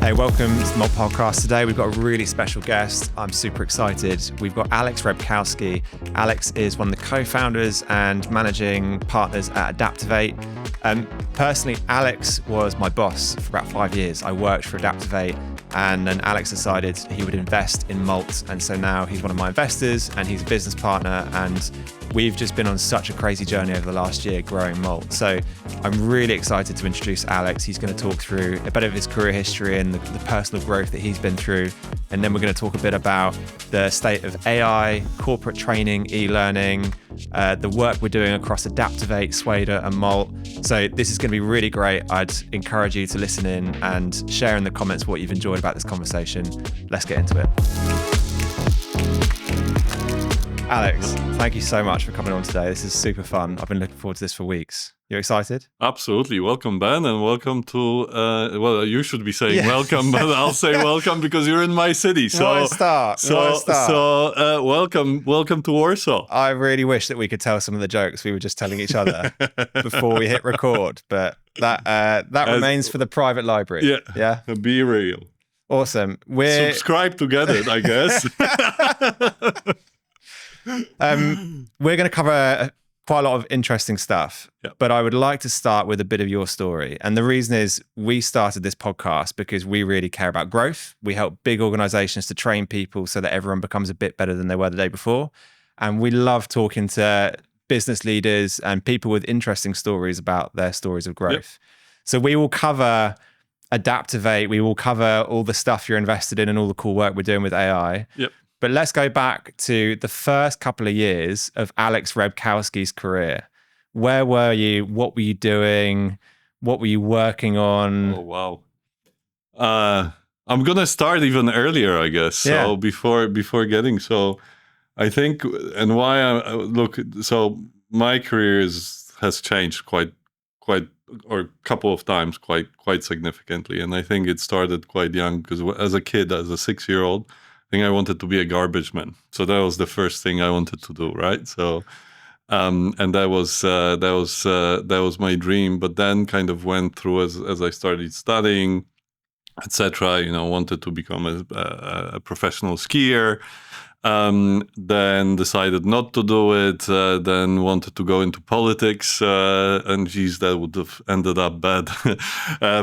Hey, welcome to the MOLT podcast. Today we've got a really special guest. I'm super excited. We've got Rebkowski. Alex is one of the co-founders and managing partners at ADAPTOVATE. Personally, Alex was my boss for about 5 years. I worked for ADAPTOVATE, and then Alex decided he would invest in MOLT. And so now he's one of my investors and he's a business partner. And we've just been on such a crazy journey over the last year growing MOLT. So I'm really excited to introduce Alex. He's going to talk through a bit of his career history and the personal growth that he's been through. And then we're going to talk a bit about the state of AI, corporate training, e-learning, the work we're doing across ADAPTOVATE, Swader and MOLT. So this is going to be really great. I'd encourage you to listen in and share in the comments what you've enjoyed about this conversation. Let's get into it. Alex, thank you so much for coming on today. This is super fun. I've been looking forward to this for weeks. You excited? Absolutely. Welcome, Ben, and welcome to, well, you should be saying welcome, but I'll say welcome because you're in my city. So, welcome to Warsaw. I really wish that we could tell some of the jokes we were just telling each other before we hit record, but that remains for the private library. Yeah. Be real. Awesome. Subscribe to get it, I guess. We're going to cover quite a lot of interesting stuff, but I would like to start with a bit of your story. And the reason is we started this podcast because we really care about growth. We help big organizations to train people so that everyone becomes a bit better than they were the day before. And we love talking to business leaders and people with interesting stories about their stories of growth. So we will cover ADAPTOVATE. We will cover all the stuff you're invested in and all the cool work we're doing with AI. But let's go back to the first couple of years of Alex Rebkowski's career. Where were you? What were you doing? What were you working on? Oh, wow. I'm going to start even earlier, I guess. So before getting, so I think, and why so my career has changed quite, or a couple of times quite significantly. And I think it started quite young because as a kid, as a 6-year-old, I think I wanted to be a garbage man. So that was the first thing I wanted to do, right? So, and that was my dream. But then kind of went through as I started studying, etc. Wanted to become a professional skier. Then decided not to do it. Then wanted to go into politics, and geez, that would have ended up bad,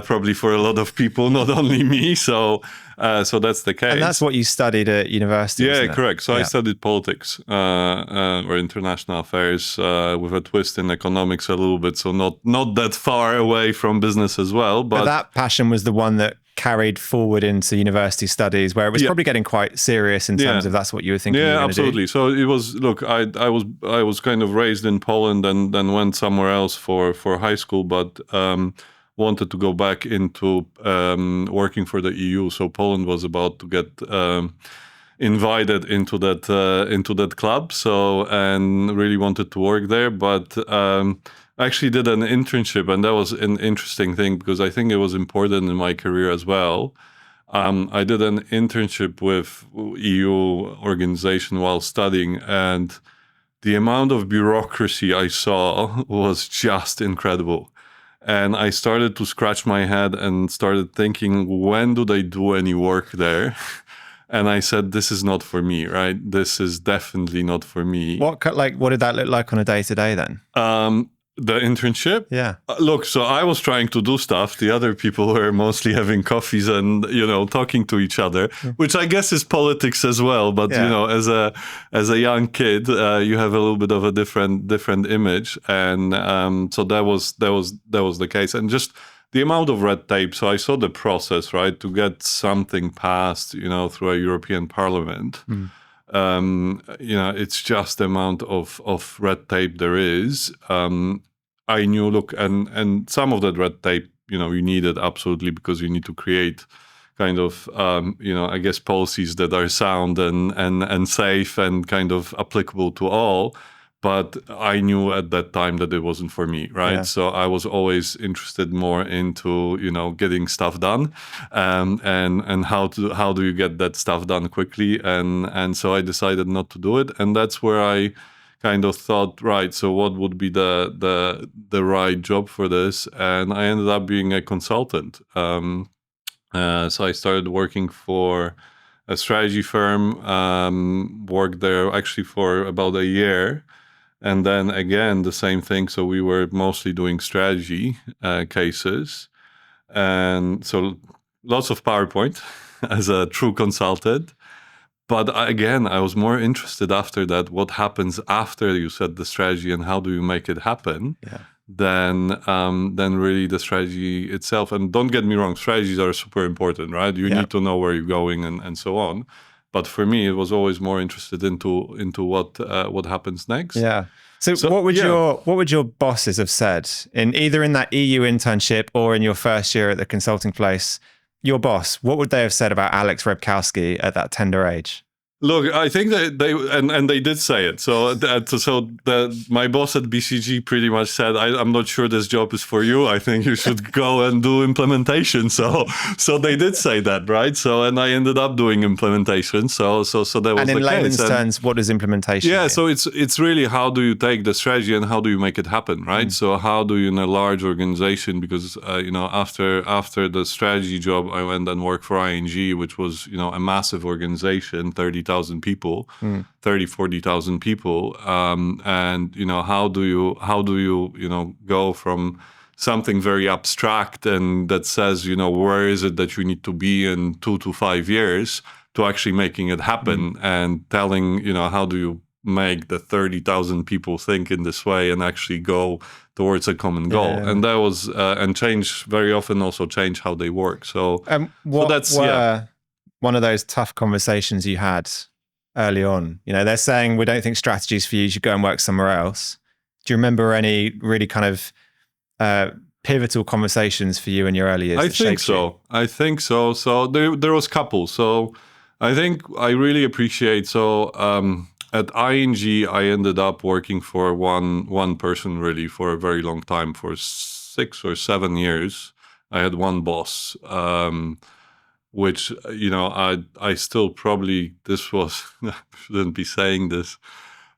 probably for a lot of people, not only me. So that's the case. And that's what you studied at university. Yeah, correct. So I studied politics or international affairs with a twist in economics a little bit. So not that far away from business as well. But that passion was the one that carried forward into university studies, where it was probably getting quite serious in terms of that's what you were thinking. Yeah, absolutely. Do. So it was. Look, I was kind of raised in Poland and then went somewhere else for high school, but wanted to go back into working for the EU. So Poland was about to get invited into that club. So and really wanted to work there, but. I actually did an internship, and that was an interesting thing because I think it was important in my career as well. I did an internship with EU organization while studying, and the amount of bureaucracy I saw was just incredible. And I started to scratch my head and started thinking, when do they do any work there? And I said, this is not for me, right? This is definitely not for me. What did that look like on a day-to-day then? The internship? Yeah. Look, so I was trying to do stuff. The other people were mostly having coffees and, talking to each other, which I guess is politics as well. But, as a young kid, you have a little bit of a different image. And so that was the case. And just the amount of red tape. So I saw the process, right, to get something passed, through a European Parliament. It's just the amount of red tape there is. I knew, look, and some of that red tape, you need it absolutely because you need to create kind of, I guess policies that are sound and safe and kind of applicable to all. But I knew at that time that it wasn't for me, right? Yeah. So I was always interested more into, getting stuff done, and how do you get that stuff done quickly? And so I decided not to do it, and that's where I kind of thought, right, so what would be the right job for this? And I ended up being a consultant. So I started working for a strategy firm, worked there actually for about a year. And then again, the same thing. So we were mostly doing strategy cases. And so lots of PowerPoint as a true consultant. But again, I was more interested after that, what happens after you set the strategy and how do you make it happen, than really the strategy itself. And don't get me wrong, strategies are super important, right? You need to know where you're going and so on. But for me, it was always more interested into what happens next. Yeah. So what would your bosses have said in either in that EU internship or in your first year at the consulting place? Your boss, what would they have said about Alex Rebkowski at that tender age? Look, I think that they did say it. So my boss at BCG pretty much said, "I'm not sure this job is for you. I think you should go and do implementation." So they did say that, right? So and I ended up doing implementation. So that was the case. And in layman's terms, what does implementation mean? So it's really how do you take the strategy and how do you make it happen, right? So how do you in a large organization, because after the strategy job, I went and worked for ING, which was a massive organization, 30,000 people, 40,000 people, and how do you go from something very abstract and that says where is it that you need to be in 2 to 5 years to actually making it happen and telling how do you make the 30,000 people think in this way and actually go towards a common goal. And that was and change very often also change how they work. So that's one of those tough conversations you had early on. They're saying, we don't think strategy's for you, you should go and work somewhere else. Do you remember any really kind of pivotal conversations for you in your early years? I think so. So there was a couple. So I think I really appreciate. So at ING, I ended up working for one person really for a very long time, for 6 or 7 years. I had one boss, which I still probably I shouldn't be saying this,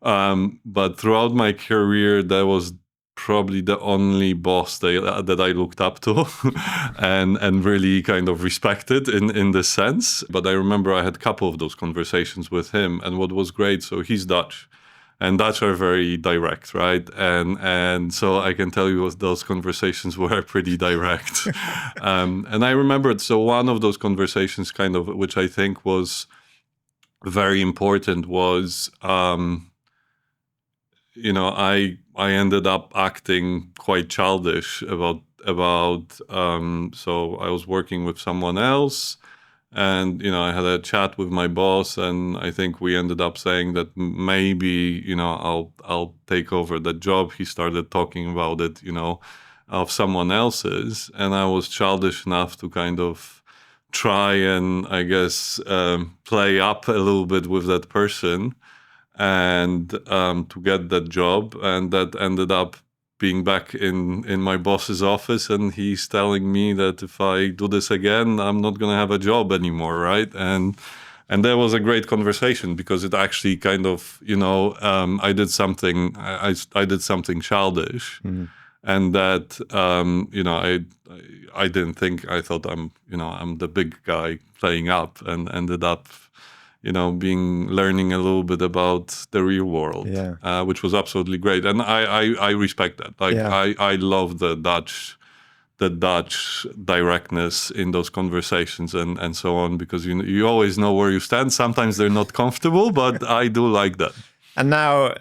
but throughout my career, that was probably the only boss that I looked up to and really kind of respected in this sense. But I remember I had a couple of those conversations with him. And what was great, so he's Dutch. And Dutch are very direct, right? And so I can tell you those conversations were pretty direct. And I remembered, so one of those conversations kind of, which I think was very important was, I ended up acting quite childish about so I was working with someone else and I had a chat with my boss and I think we ended up saying that maybe I'll take over the job. He started talking about it of someone else's, and I was childish enough to kind of try and I guess play up a little bit with that person and to get that job, and that ended up being back in my boss's office, and he's telling me that if I do this again, I'm not going to have a job anymore, right? And that was a great conversation because it actually kind of, I did something, I did something childish, and that, I didn't think, I thought I'm the big guy playing up, and ended up learning a little bit about the real world, which was absolutely great. And I respect that. I love the Dutch directness in those conversations and so on, because you always know where you stand. Sometimes they're not comfortable, but I do like that. And now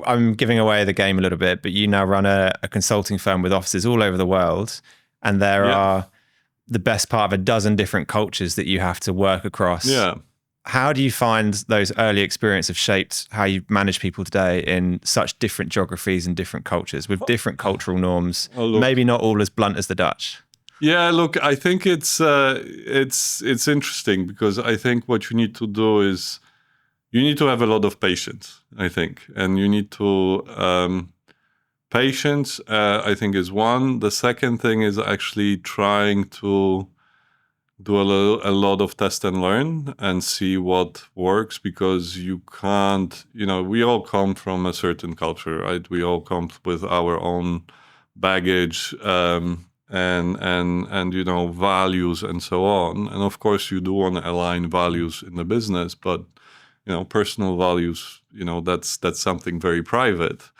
I'm giving away the game a little bit, but you now run a consulting firm with offices all over the world, and there are the best part of a dozen different cultures that you have to work across. How do you find those early experiences have shaped how you manage people today in such different geographies and different cultures with different cultural norms, maybe not all as blunt as the Dutch? Yeah, look, I think it's interesting because I think what you need to do is you need to have a lot of patience, I think. And you need to, patience, I think is one. The second thing is actually trying to do a lot of test and learn and see what works, because you can't, we all come from a certain culture, right? We all come with our own baggage. and values and so on. And of course, you do want to align values in the business, but personal values, that's something very private.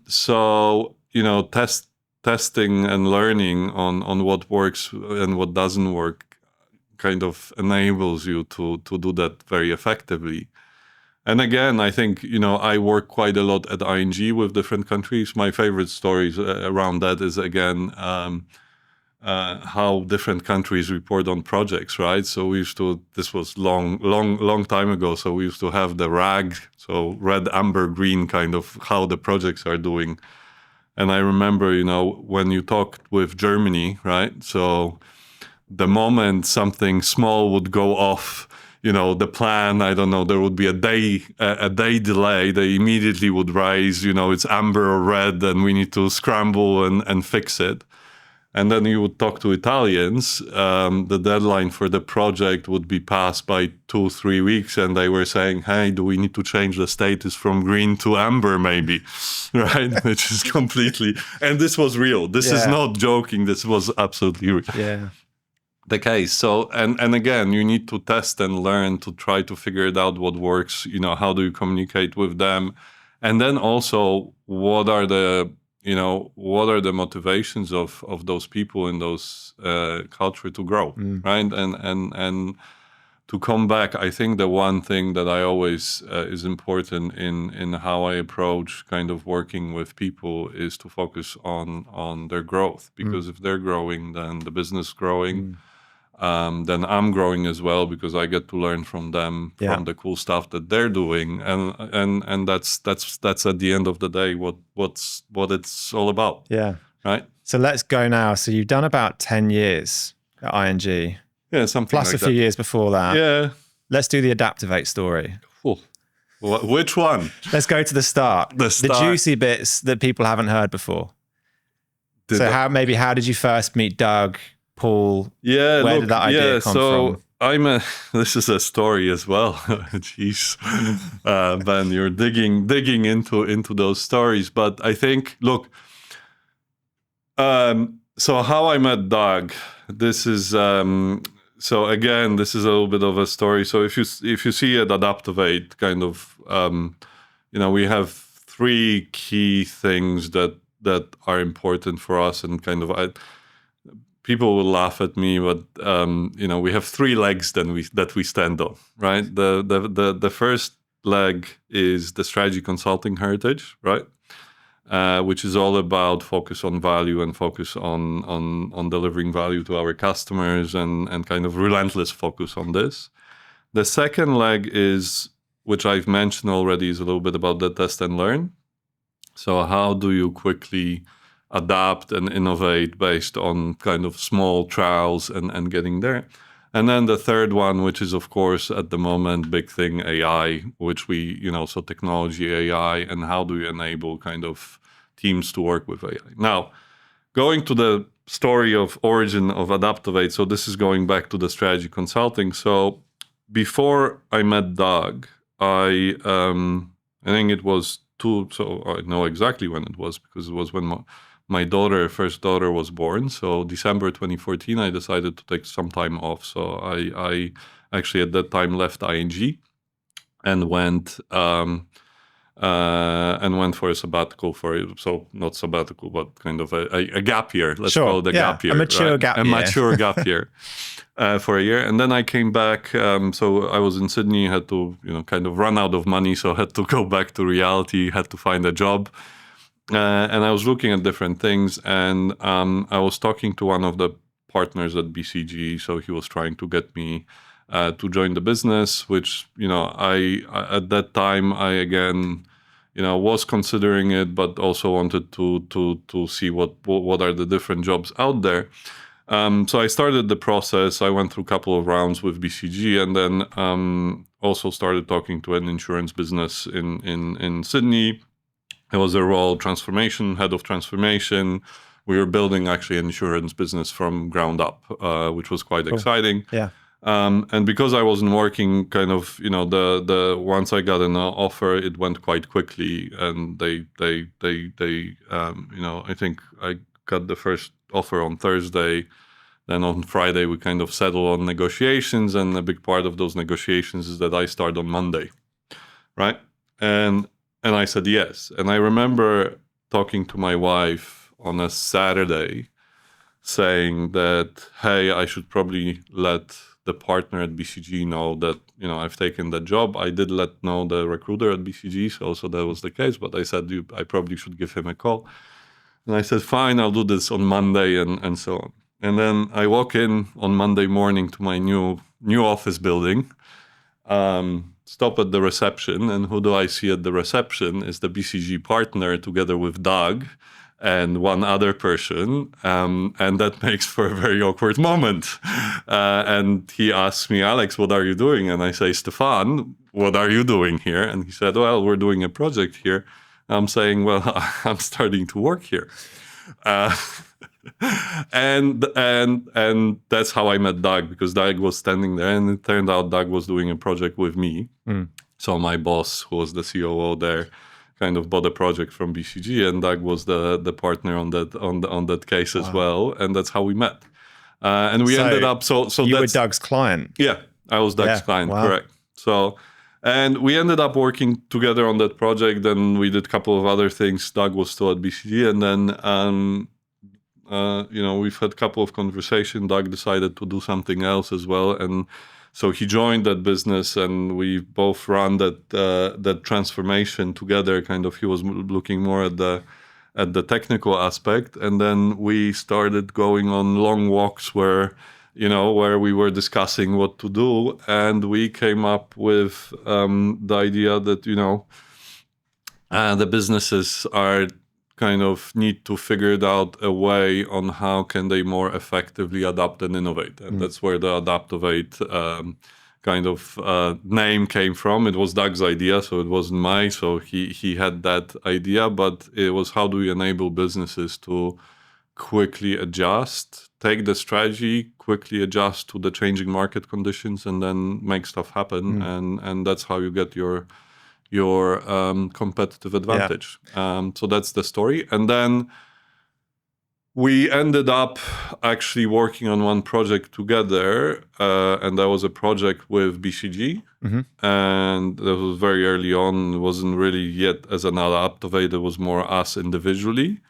So testing and learning on what works and what doesn't work kind of enables you to do that very effectively. And again, I think, I work quite a lot at ING with different countries. My favorite stories around that is, again, how different countries report on projects, right? So this was long time ago. So we used to have the RAG, so red, amber, green, kind of how the projects are doing. And I remember, when you talked with Germany, right? So the moment something small would go off, the plan, I don't know, there would be a day delay, they immediately would rise, it's amber or red and we need to scramble and fix it. And then you would talk to Italians, the deadline for the project would be passed by 2-3 weeks, and they were saying, hey, do we need to change the status from green to amber maybe, right? Which is completely, and this was real. This is not joking. This was absolutely real. The case. So, and again, you need to test and learn to try to figure it out what works, how do you communicate with them? And then also, what are the motivations of those people in those culture to grow, right? And to come back, I think the one thing that I always is important in how I approach kind of working with people is to focus on their growth, because if they're growing, then the business is growing. Then I'm growing as well, because I get to learn from them, from the cool stuff that they're doing, and that's at the end of the day what it's all about. Yeah. Right. So let's go now. So you've done about 10 years at ING. Yeah, something plus like a few years before that. Yeah. Let's do the ADAPTOVATE story. Cool. Which one? Let's go to the start. The juicy bits that people haven't heard before. How did you first meet Doug, Paul? Yeah, where did that idea come from? This is a story as well. Jeez, Ben, you're digging into those stories. But I think, look, so how I met Doug. This is so again, this is a little bit of a story. So if you see at ADAPTOVATE, kind of, we have 3 key things that are important for us, and kind of people will laugh at me, but we have 3 legs that we stand on, right? The first leg is the strategy consulting heritage, right? Which is all about focus on value and focus on delivering value to our customers, and kind of relentless focus on this. The second leg is, which I've mentioned already, is a little bit about the test and learn. So how do you quickly adapt and innovate based on kind of small trials and getting there? And then the third one, which is of course at the moment big thing, AI, which we, so technology, AI, and how do you enable kind of teams to work with AI? Now, going to the story of origin of ADAPTOVATE, so this is going back to the strategy consulting. So before I met Doug, I think it was so I know exactly when it was, because it was when my first daughter was born. So December 2014, I decided to take some time off. So I actually at that time left ING and went for a sabbatical so not sabbatical, but kind of a gap year. Let's call it a gap year. A mature gap year. A mature gap year. For a year, and then I came back. So I was in Sydney, had to kind of run out of money, so had to go back to reality, had to find a job, and I was looking at different things, and I was talking to one of the partners at BCG. So he was trying to get me to join the business, which I at that time I again was considering it, but also wanted to see what are the different jobs out there. So I started the process. I went through a couple of rounds with BCG, and then also started talking to an insurance business in Sydney. It was a role, head of transformation. We were building actually an insurance business from ground up, which was quite exciting. Yeah. And because I wasn't working, kind of, the once I got an offer, it went quite quickly, and they I think I got the first offer on Thursday. Then on Friday, we kind of settle on negotiations, and a big part of those negotiations is that I start on Monday, right? And I said yes. And I remember talking to my wife on a Saturday saying that, hey, I should probably let the partner at BCG know that, I've taken that job. I did let know the recruiter at BCG, so that was the case. But I said, I probably should give him a call. And I said, fine, I'll do this on Monday and so on. And then I walk in on Monday morning to my new office building, stop at the reception, and who do I see at the reception is the BCG partner together with Doug and one other person, and that makes for a very awkward moment. And he asks me, Alex, what are you doing? And I say, Stefan, what are you doing here? And he said, well, we're doing a project here. I'm saying, well, I'm starting to work here. And that's how I met Doug, because Doug was standing there, and it turned out Doug was doing a project with me. So my boss, who was the COO there, kind of bought a project from BCG, and Doug was the partner on that case as well, and that's how we met. And we ended up so you were Doug's client. Yeah, I was Doug's client, correct. So. And we ended up working together on that project. Then we did a couple of other things. Doug was still at BCG. And then, we've had a couple of conversations. Doug decided to do something else as well. And so he joined that business, and we both ran that transformation together. Kind of, he was looking more at the technical aspect. And then we started going on long walks where we were discussing what to do. And we came up with the idea that, the businesses are kind of need to figure out a way on how can they more effectively adapt and innovate. And that's where the ADAPTOVATE name came from. It was Doug's idea, so it wasn't mine. So he had that idea, but it was, how do we enable businesses to quickly adjust, take the strategy, quickly adjust to the changing market conditions, and then make stuff happen. And that's how you get your competitive advantage. So that's the story. And then we ended up actually working on one project together, and that was a project with BCG. And that was very early on. It wasn't really yet as an ADAPTOVATE, it was more us individually.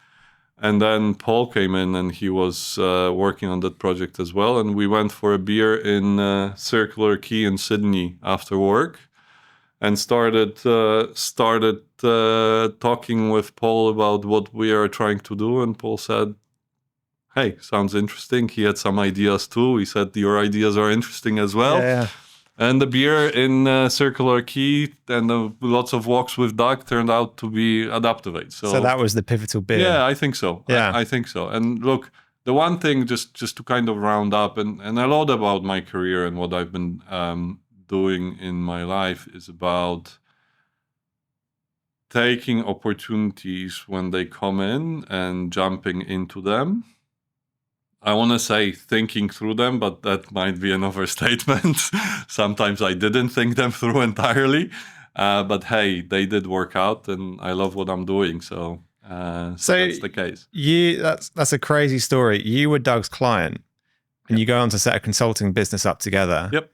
And then Paul came in, and he was working on that project as well. And we went for a beer in Circular Quay in Sydney after work, and started talking with Paul about what we are trying to do. And Paul said, hey, sounds interesting. He had some ideas too. He said, your ideas are interesting as well. Yeah. And the beer in Circular Quay and lots of walks with Doug turned out to be ADAPTOVATE. So that was the pivotal beer. Yeah, I think so. Yeah. I think so. And look, the one thing, just to kind of round up, and a lot about my career and what I've been doing in my life is about taking opportunities when they come in and jumping into them. I want to say thinking through them, but that might be an overstatement. Sometimes I didn't think them through entirely. But hey, they did work out, and I love what I'm doing. So that's the case. That's a crazy story. You were Doug's client, and you go on to set a consulting business up together. Yep.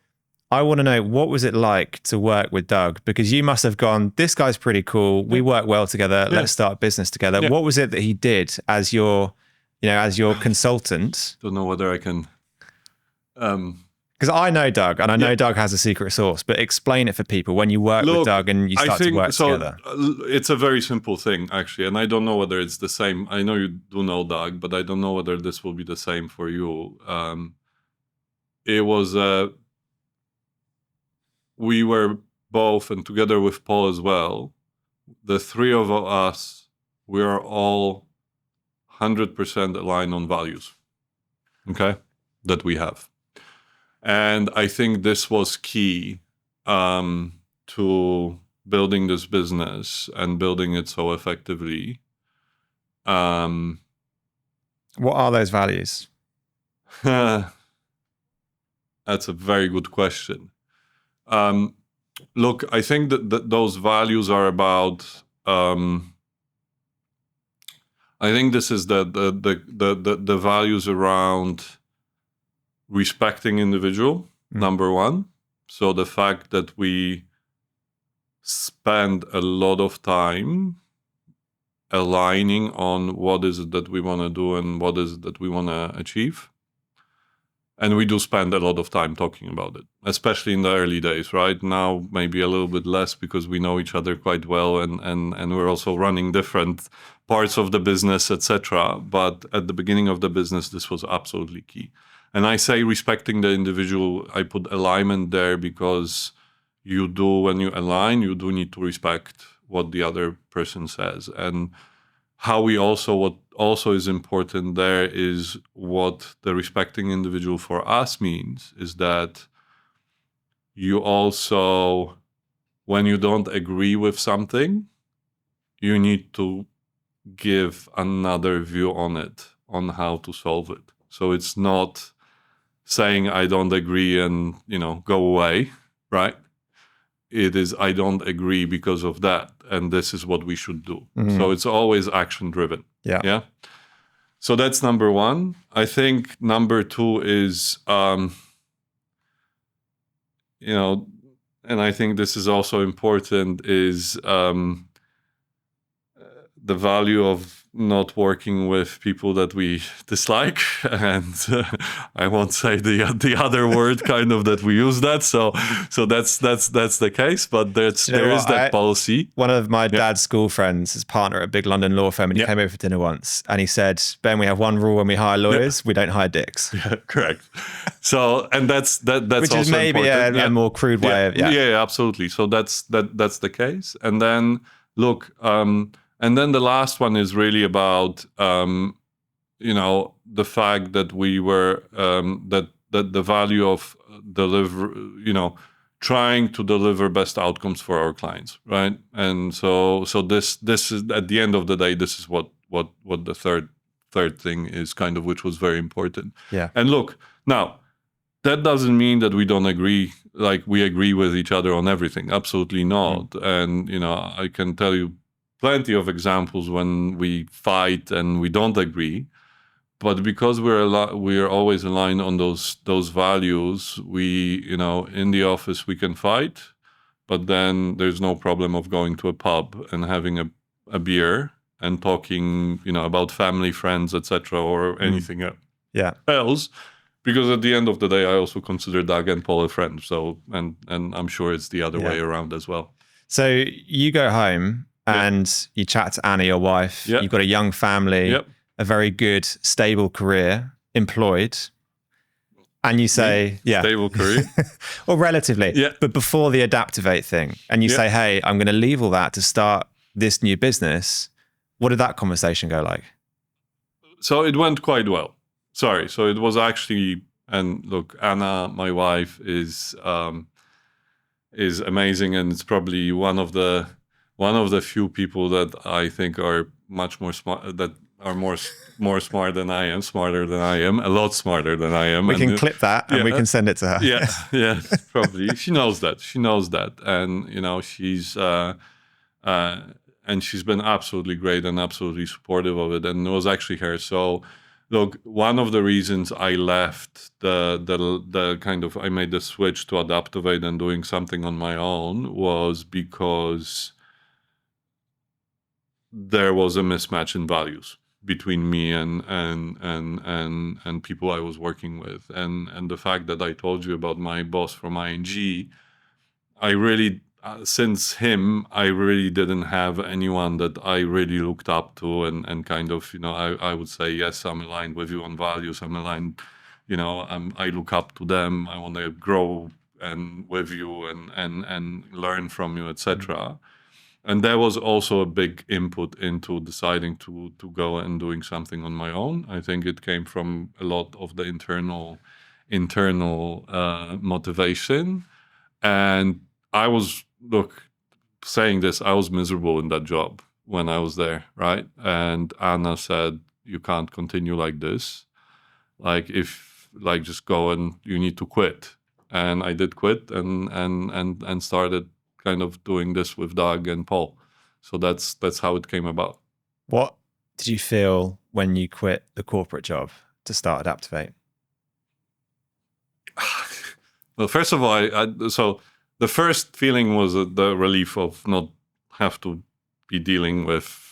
I want to know, what was it like to work with Doug? Because you must have gone, this guy's pretty cool. We work well together. Let's start a business together. What was it that he did as your consultant? Don't know whether I can. Because I know Doug, and I know Doug has a secret sauce, but explain it for people when you work with Doug and you start to work together. It's a very simple thing, actually, and I don't know whether it's the same. I know you do know Doug, but I don't know whether this will be the same for you. It was, we were both, and together with Paul as well, the three of us, we are all 100% aligned on values, okay, that we have. And I think this was key to building this business and building it so effectively. What are those values? That's a very good question. Look, I think that those values are about I think this is the values around respecting individual, number one. So the fact that we spend a lot of time aligning on what is it that we want to do and what is it that we want to achieve. And we do spend a lot of time talking about it, especially in the early days, right? Now, maybe a little bit less because we know each other quite well and we're also running different parts of the business, etc. But at the beginning of the business, this was absolutely key. And I say respecting the individual, I put alignment there because when you align, you do need to respect what the other person says. And what also is important there is what the respecting individual for us means is that you also, when you don't agree with something, you need to give another view on it, on how to solve it. So it's not saying I don't agree and, go away, right? It is, I don't agree because of that, and this is what we should do. So it's always action driven. Yeah. So that's number one. I think number two is, and I think this is also important, is the value of not working with people that we dislike. And I won't say the other word kind of that we use that. So that's the case, but there is that policy. One of my dad's school friends, his partner at a big London law firm, and he came over for dinner once and he said, Ben, we have one rule when we hire lawyers, we don't hire dicks. Yeah, correct. So, and that's which also is maybe a more crude way of, Yeah, absolutely. So that's the case. And then look, and then the last one is really about, the fact that we were, that the value of trying to deliver best outcomes for our clients, right? And so this is, at the end of the day, this is what the third thing is kind of, which was very important. Yeah. And look, now, that doesn't mean that we don't agree, like we agree with each other on everything. Absolutely not. And, I can tell you plenty of examples when we fight and we don't agree, but because we're always aligned on those values, we, in the office we can fight, but then there's no problem of going to a pub and having a beer and talking, about family, friends, etc., or anything else. Because at the end of the day, I also consider Doug and Paul a friend. So, and I'm sure it's the other way around as well. So you go home and you chat to Anna, your wife. You've got a young family, a very good, stable career, employed. And you say, stable career. or relatively. But before the ADAPTOVATE thing, and you say, hey, I'm going to leave all that to start this new business. What did that conversation go like? So it went quite well. So it was actually, and look, Anna, my wife, is amazing, and it's probably one of the few people that I think are much more smart, that are more smart than I am, smarter than I am, a lot smarter than I am. We can clip that and we can send it to her. Yeah, probably. She knows that, and and she's been absolutely great and absolutely supportive of it, and it was actually her. So, look, one of the reasons I left the kind of, I made the switch to ADAPTOVATE and doing something on my own was because there was a mismatch in values between me and people I was working with, and the fact that I told you about my boss from ING, I really since him I really didn't have anyone that I really looked up to and kind of, I would say, yes, I'm aligned with you on values, I'm aligned, I look up to them, I want to grow and with you and learn from you, etc. And that was also a big input into deciding to go and doing something on my own. I think it came from a lot of the internal motivation. And I was, saying this, I was miserable in that job when I was there, right? And Anna said, you can't continue like this. Just go and you need to quit. And I did quit and started kind of doing this with Doug and Paul. So that's how it came about. What did you feel when you quit the corporate job to start ADAPTOVATE? Well, first of all, so the first feeling was the relief of not have to be dealing with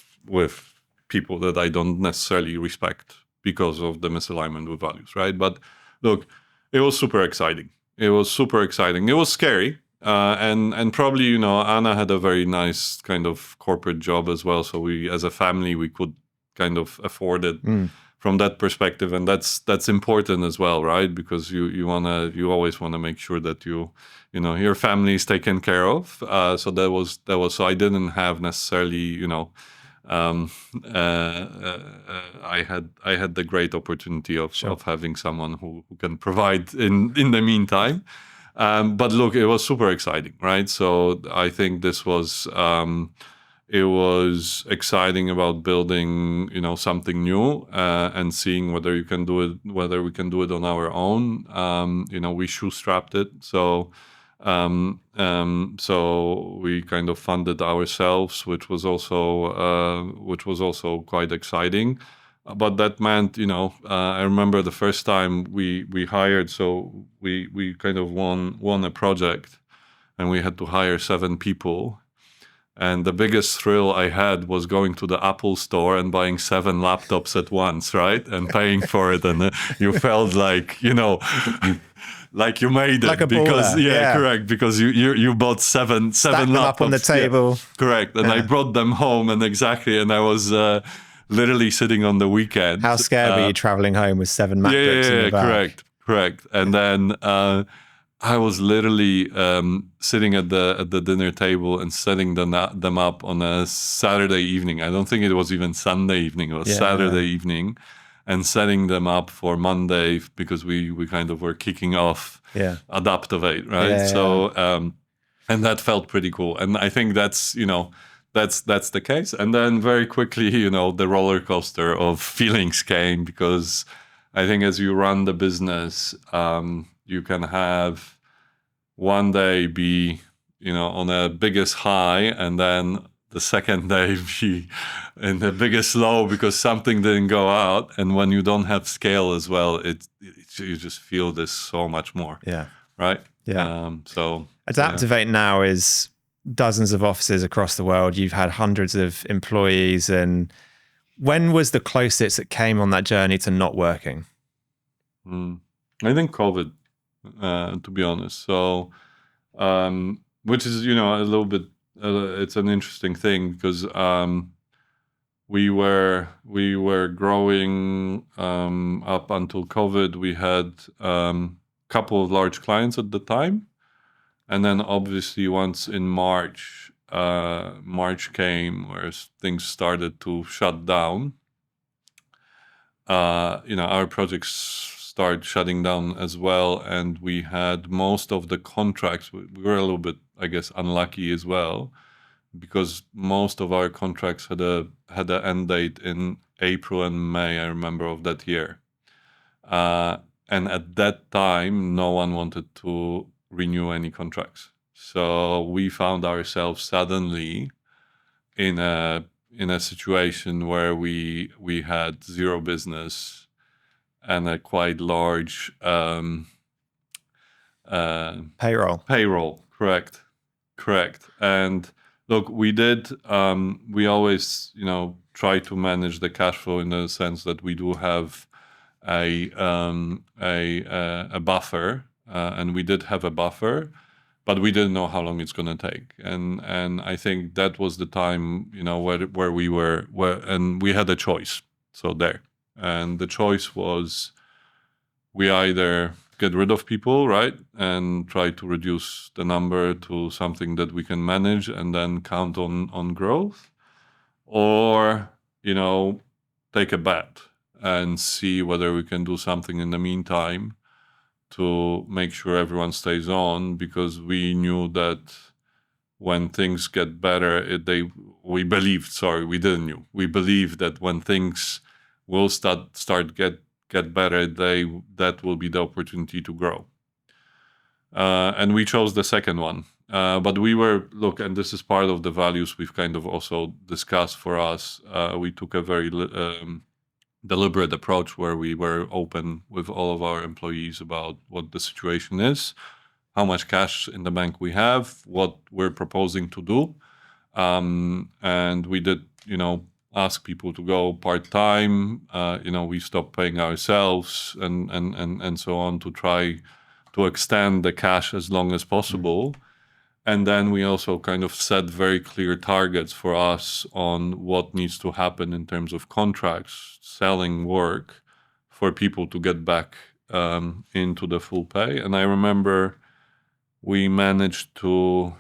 people that I don't necessarily respect because of the misalignment with values, right? But look, it was super exciting. It was super exciting. It was scary. And probably, Anna had a very nice kind of corporate job as well. So we, as a family, we could kind of afford it from that perspective. And that's important as well, right? Because you always want to make sure that your family is taken care of. So so I didn't have necessarily, I had the great opportunity of having someone who can provide in the meantime. But look, it was super exciting, right? So I think this was it was exciting about building, something new and seeing whether we can do it on our own. We shoestrapped it, so we kind of funded ourselves, which was also quite exciting. But that meant, I remember the first time we hired, so we kind of won a project, and we had to hire 7 people. And the biggest thrill I had was going to the Apple store and buying 7 laptops at once, right? And paying for it, and you felt like, like you made it, like a because baller. Correct, because you bought seven Stacked them laptops up on the table. Yeah, correct, and I brought them home, and I was literally sitting on the weekend. How scared were you traveling home with 7 MacBooks in the bag? Correct. And then I was literally sitting at the dinner table and setting them up on a Saturday evening. I don't think it was even Sunday evening. It was Saturday evening, and setting them up for Monday, because we kind of were kicking off ADAPTOVATE, right? And that felt pretty cool. And I think that's the case. And then very quickly, the roller coaster of feelings came, because I think as you run the business, you can have one day be, on a biggest high, and then the second day be in the biggest low because something didn't go out. And when you don't have scale as well, you just feel this so much more. Yeah. Right? Yeah. So ADAPTOVATE now is dozens of offices across the world. You've had hundreds of employees. And when was the closest it came on that journey to not working? I think COVID, to be honest. So, which is, a little bit, it's an interesting thing, because we were growing up until COVID. We had a couple of large clients at the time. And then obviously once in March came, where things started to shut down, our projects started shutting down as well. And we had most of the contracts, we were a little bit, I guess, unlucky as well, because most of our contracts had an end date in April and May, I remember, of that year. And at that time, no one wanted to renew any contracts. So we found ourselves suddenly in a situation where we had zero business and a quite large payroll. Correct. And look, we always try to manage the cash flow in the sense that we do have a buffer, and we did have a buffer, but we didn't know how long it's going to take. And I think that was the time, where we were, and we had a choice. So there, and the choice was, we either get rid of people, right, and try to reduce the number to something that we can manage and then count on growth, or take a bet and see whether we can do something in the meantime to make sure everyone stays on, because we knew that when things get better, we believed that when things will start get better, that will be the opportunity to grow. And we chose the second one. But we were, look, and this is part of the values we've kind of also discussed for us. We took a very deliberate approach where we were open with all of our employees about what the situation is, how much cash in the bank we have, what we're proposing to do. And we did, ask people to go part-time. We stopped paying ourselves and so on to try to extend the cash as long as possible. And then we also kind of set very clear targets for us on what needs to happen in terms of contracts, selling work for people to get back into the full pay. And I remember we managed to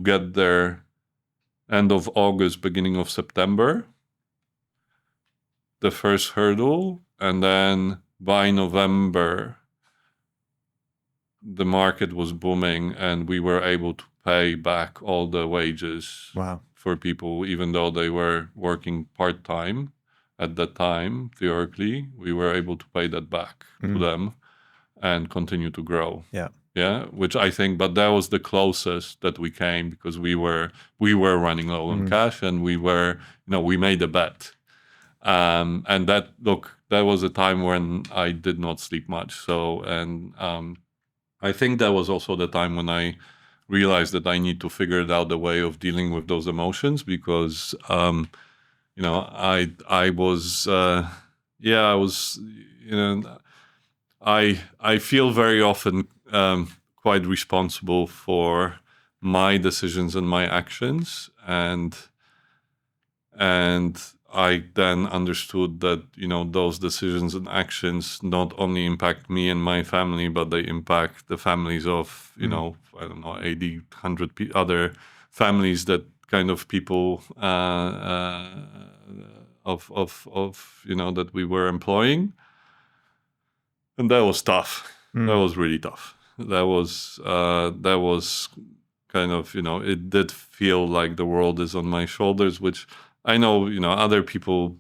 get there end of August, beginning of September, the first hurdle. And then by November, the market was booming and we were able to pay back all the wages for people, even though they were working part-time at that time. Theoretically, we were able to pay that back to them and continue to grow. Yeah, which I think, but that was the closest that we came, because we were running low on cash, and we were, we made a bet. And that was a time when I did not sleep much. So, and I think that was also the time when I realized that I need to figure out a way of dealing with those emotions, because, I feel very often quite responsible for my decisions and my actions, and I then understood that those decisions and actions not only impact me and my family, but they impact the families of I don't know, 80, 100 other families, that kind of people that we were employing. And that was tough. That was really tough. That was kind of, it did feel like the world is on my shoulders, which I know, other people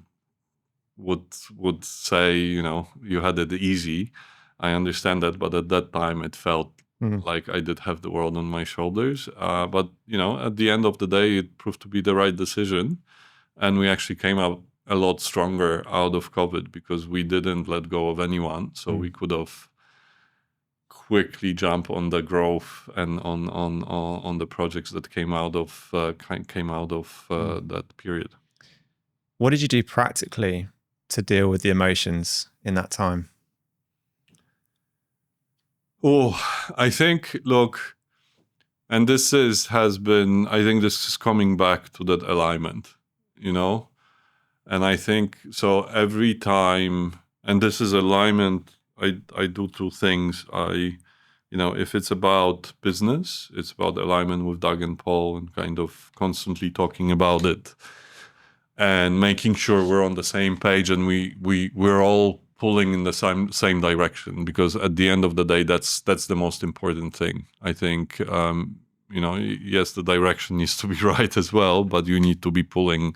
would say, you had it easy. I understand that, but at that time it felt like I did have the world on my shoulders. But, at the end of the day, it proved to be the right decision. And we actually came out a lot stronger out of COVID, because we didn't let go of anyone. So we could have quickly jump on the growth and on the projects that came out of that period. What did you do practically to deal with the emotions in that time? Oh, I think, look, and this is coming back to that alignment, and I think so every time, and this is alignment. I do two things. If it's about business, it's about alignment with Doug and Paul, and kind of constantly talking about it and making sure we're on the same page, and we're all pulling in the same direction, because at the end of the day, that's the most important thing. I think, yes, the direction needs to be right as well, but you need to be pulling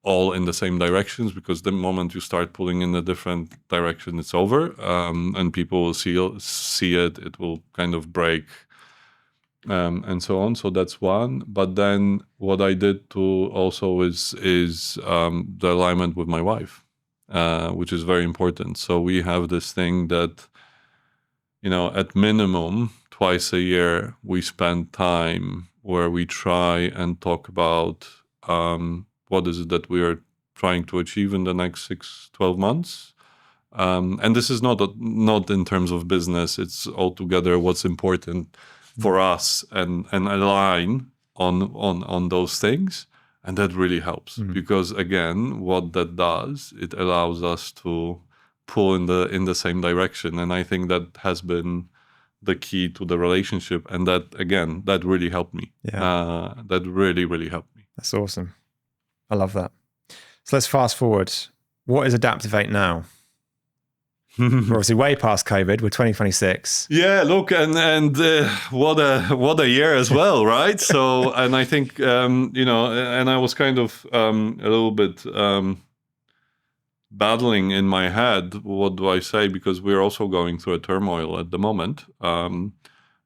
all in the same directions, because the moment you start pulling in a different direction, it's over, and people will see it. It will kind of break, and so on. So that's one. But then what I did too also is the alignment with my wife, which is very important. So we have this thing that, at minimum twice a year, we spend time where we try and talk about what is it that we are trying to achieve in the next 6-12 months. And this is not in terms of business. It's altogether what's important for us, and align on those things. And that really helps, because again, what that does, it allows us to pull in the same direction. And I think that has been the key to the relationship. And that, again, that really helped me. Yeah. That really, really helped me. That's awesome. I love that. So let's fast forward. What is ADAPTOVATE now? We're obviously way past COVID. We're 2026. Yeah, look, and what a year as well, right? So, and I think and I was kind of a little bit battling in my head. What do I say? Because we're also going through a turmoil at the moment.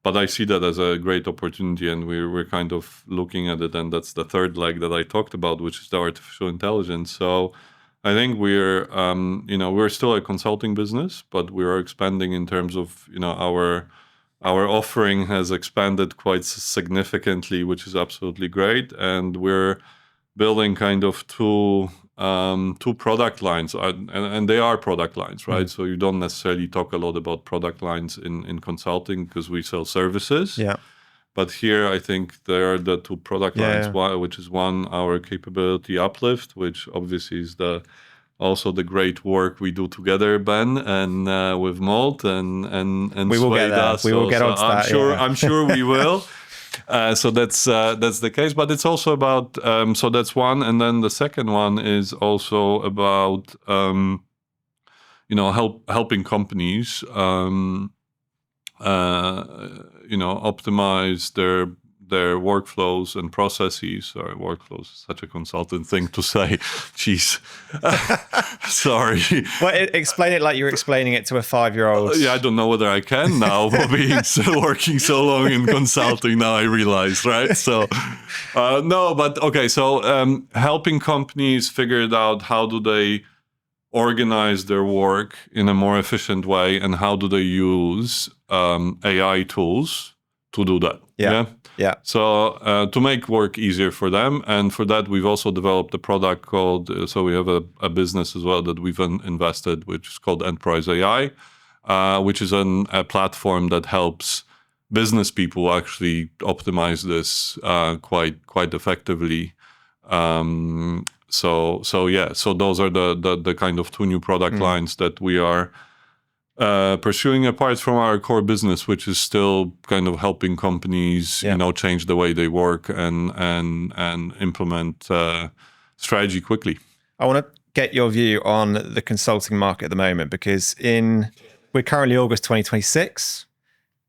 But I see that as a great opportunity, and we're kind of looking at it, and that's the third leg that I talked about, which is the artificial intelligence. So I think we're still a consulting business, but we are expanding in terms of our offering has expanded quite significantly, which is absolutely great, and we're building kind of two product lines, and they are product lines, right? So you don't necessarily talk a lot about product lines in consulting because we sell services. Yeah. But here, I think there are the two product lines, which is one, our capability uplift, which obviously is also the great work we do together, Ben, and with MOLT and we will get there. We will get on to that. I'm sure we will. So that's the case, but it's also about so that's one, and then the second one is also about helping companies optimize their workflows and processes. Sorry, workflows is such a consultant thing to say. Jeez. Sorry. Well, explain it like you're explaining it to a 5-year-old. Yeah, I don't know whether I can now, working so long in consulting, now I realize, right? So, no, but okay. So helping companies figure it out, how do they organize their work in a more efficient way, and how do they use AI tools to do that? Yeah. So to make work easier for them, and for that we've also developed a product called. So we have a business as well that we've invested, which is called Enterprise AI, which is a platform that helps business people actually optimize this quite effectively. So those are the kind of two new product lines that we are pursuing, apart from our core business, which is still kind of helping companies, change the way they work and implement strategy quickly. I want to get your view on the consulting market at the moment, because we're currently August 2026.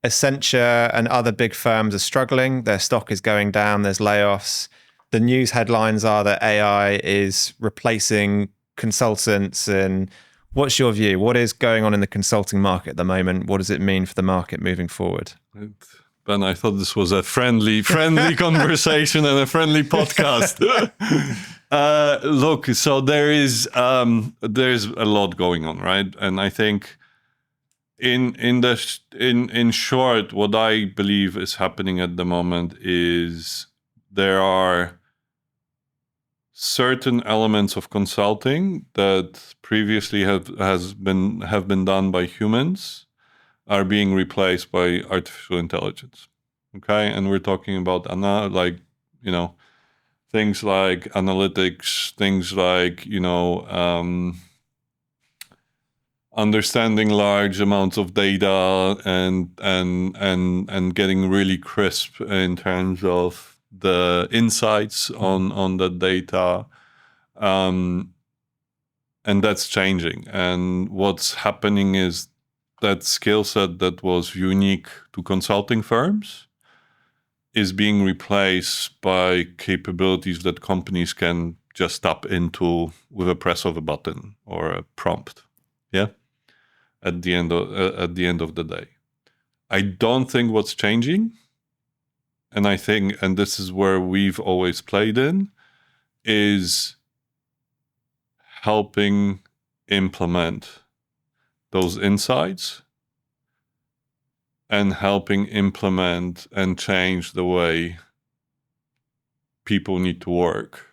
Accenture and other big firms are struggling. Their stock is going down. There's layoffs. The news headlines are that AI is replacing consultants. And what's your view? What is going on in the consulting market at the moment? What does it mean for the market moving forward? Ben, I thought this was a friendly conversation and a friendly podcast. Look, so there's a lot going on, right? And I think in short, what I believe is happening at the moment is there are certain elements of consulting that previously have been done by humans are being replaced by artificial intelligence. Okay, and we're talking about things like analytics, things like understanding large amounts of data and getting really crisp in terms of the insights on the data, and that's changing. And what's happening is that skill set that was unique to consulting firms is being replaced by capabilities that companies can just tap into with a press of a button or a prompt. Yeah, at the end of the day, I don't think what's changing. And I think, and this is where we've always played in, is helping implement those insights and helping implement and change the way people need to work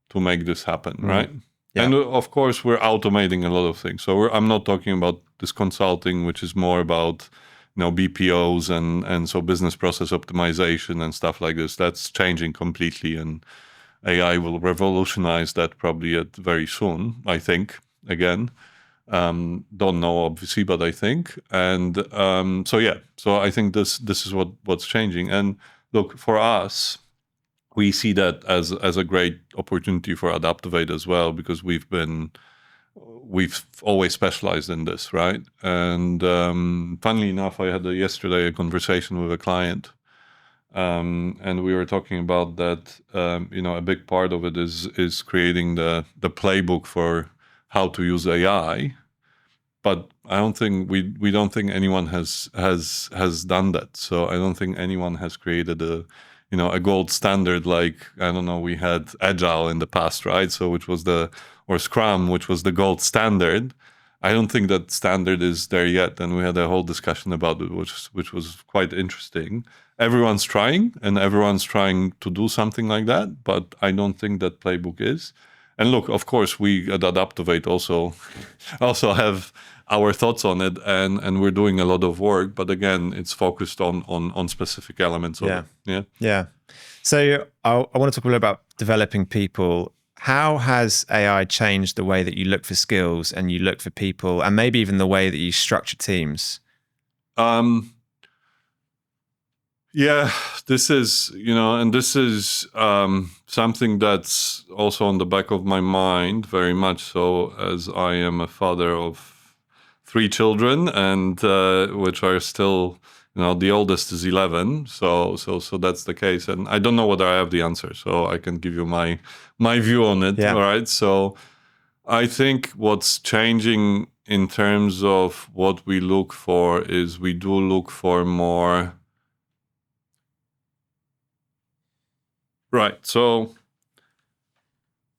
to make this happen, right? Yeah. And of course, we're automating a lot of things. So I'm not talking about this consulting, which is more about BPOs and so business process optimization and stuff like this. That's changing completely, and AI will revolutionize that probably very soon, I think, again. Don't know, obviously, but I think. And so I think this is what's changing. And look, for us, we see that as a great opportunity for ADAPTOVATE as well, because we've always specialized in this, right? And funnily enough, I had yesterday a conversation with a client, and we were talking about that. A big part of it is creating the playbook for how to use AI. But I don't think we don't think anyone has done that. So I don't think anyone has created a gold standard like, I don't know, we had Agile in the past, right? So or Scrum, which was the gold standard. I don't think that standard is there yet, and we had a whole discussion about it, which was quite interesting. Everyone's trying, and everyone's trying to do something like that, but I don't think that playbook is. And look, of course, we at ADAPTOVATE also have our thoughts on it, and we're doing a lot of work. But again, it's focused on specific elements of it. Yeah. So I want to talk a little about developing people. How has AI changed the way that you look for skills and you look for people, and maybe even the way that you structure teams? Yeah, this is, something that's also on the back of my mind very much so, as I am a father of 3 children, and which are still, the oldest is 11. So that's the case. And I don't know whether I have the answer, so I can give you my view on it. Yeah. All right. So I think what's changing in terms of what we look for is we do look for more. Right. So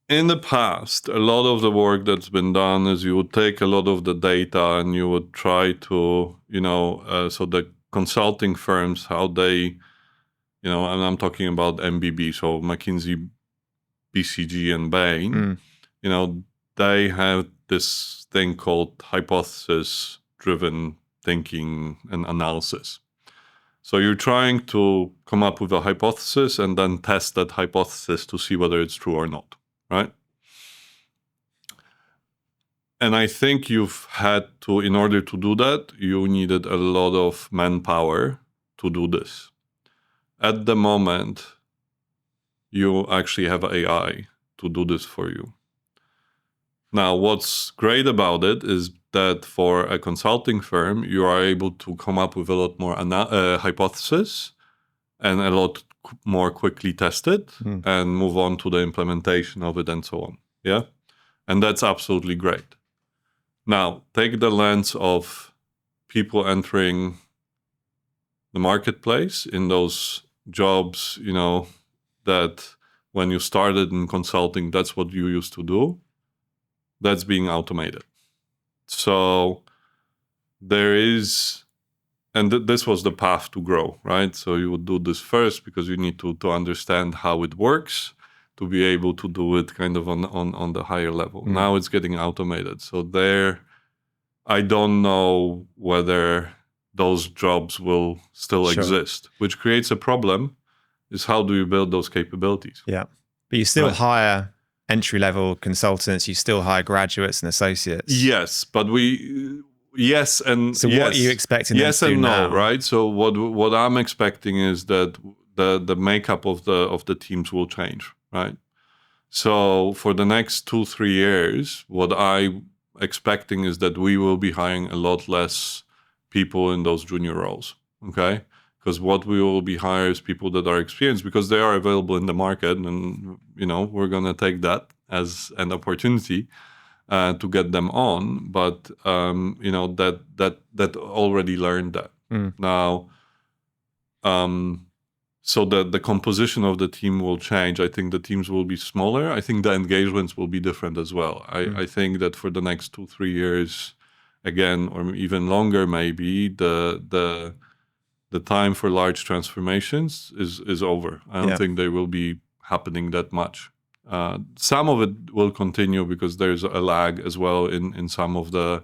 in the past, a lot of the work that's been done is you would take a lot of the data and you would try to, so the consulting firms, how they, and I'm talking about MBB, so McKinsey, BCG, and Bain, they have this thing called hypothesis-driven thinking and analysis. So you're trying to come up with a hypothesis and then test that hypothesis to see whether it's true or not, right? And I think you've had to, in order to do that, you needed a lot of manpower to do this. At the moment, you actually have AI to do this for you. Now, what's great about it is that for a consulting firm, you are able to come up with a lot more hypothesis and a lot more quickly test it and move on to the implementation of it and so on. Yeah. And that's absolutely great. Now, take the lens of people entering the marketplace in those jobs, that when you started in consulting, that's what you used to do. That's being automated. So there is, and this was the path to grow, right? So you would do this first because you need to understand how it works to be able to do it kind of on the higher level. Now it's getting automated. So there, I don't know whether those jobs will still exist, which creates a problem, is how do you build those capabilities? Yeah. But you still hire entry-level consultants, you still hire graduates and associates. Yes, but So what are you expecting them to do and no, now? right? So what I'm expecting is that the makeup of the teams will change, right? So for the next 2-3 years, what I'm expecting is that we will be hiring a lot less people in those junior roles, okay? Because what we will be hiring is people that are experienced, because they are available in the market, and we're gonna take that as an opportunity to get them on. But that already learned that. Now, so the composition of the team will change. I think the teams will be smaller. I think the engagements will be different as well. I think that for the next 2-3 years, again, or even longer, maybe the time for large transformations is over. I don't think they will be happening that much. Some of it will continue because there's a lag as well in some of the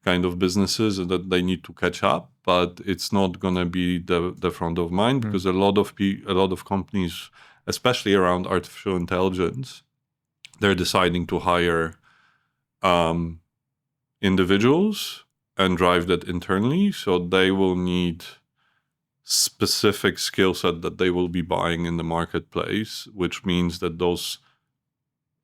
kind of businesses that they need to catch up, but it's not going to be the front of mind because a lot of companies, especially around artificial intelligence, they're deciding to hire individuals and drive that internally. So they will need specific skill set that they will be buying in the marketplace, which means that those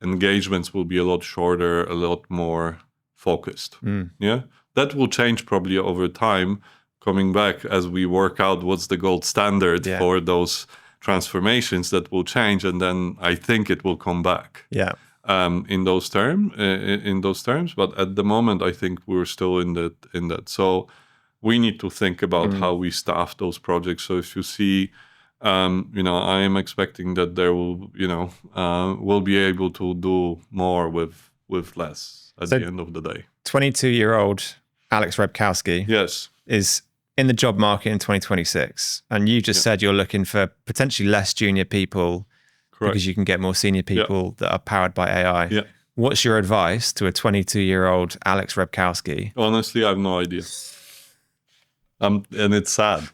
engagements will be a lot shorter, a lot more focused. Yeah, that will change probably over time, coming back as we work out what's the gold standard for those transformations. That will change, and then I think it will come back. Yeah. in those terms. But at the moment, I think we're still in that. So we need to think about how we staff those projects. So if you see, I am expecting that there will, we'll be able to do more with less at the end of the day. 22-year-old Alex Rebkowski is in the job market in 2026. And you just said you're looking for potentially less junior people. Correct. Because you can get more senior people that are powered by AI. Yeah. What's your advice to a 22-year-old Alex Rebkowski? Honestly, I have no idea. And it's sad,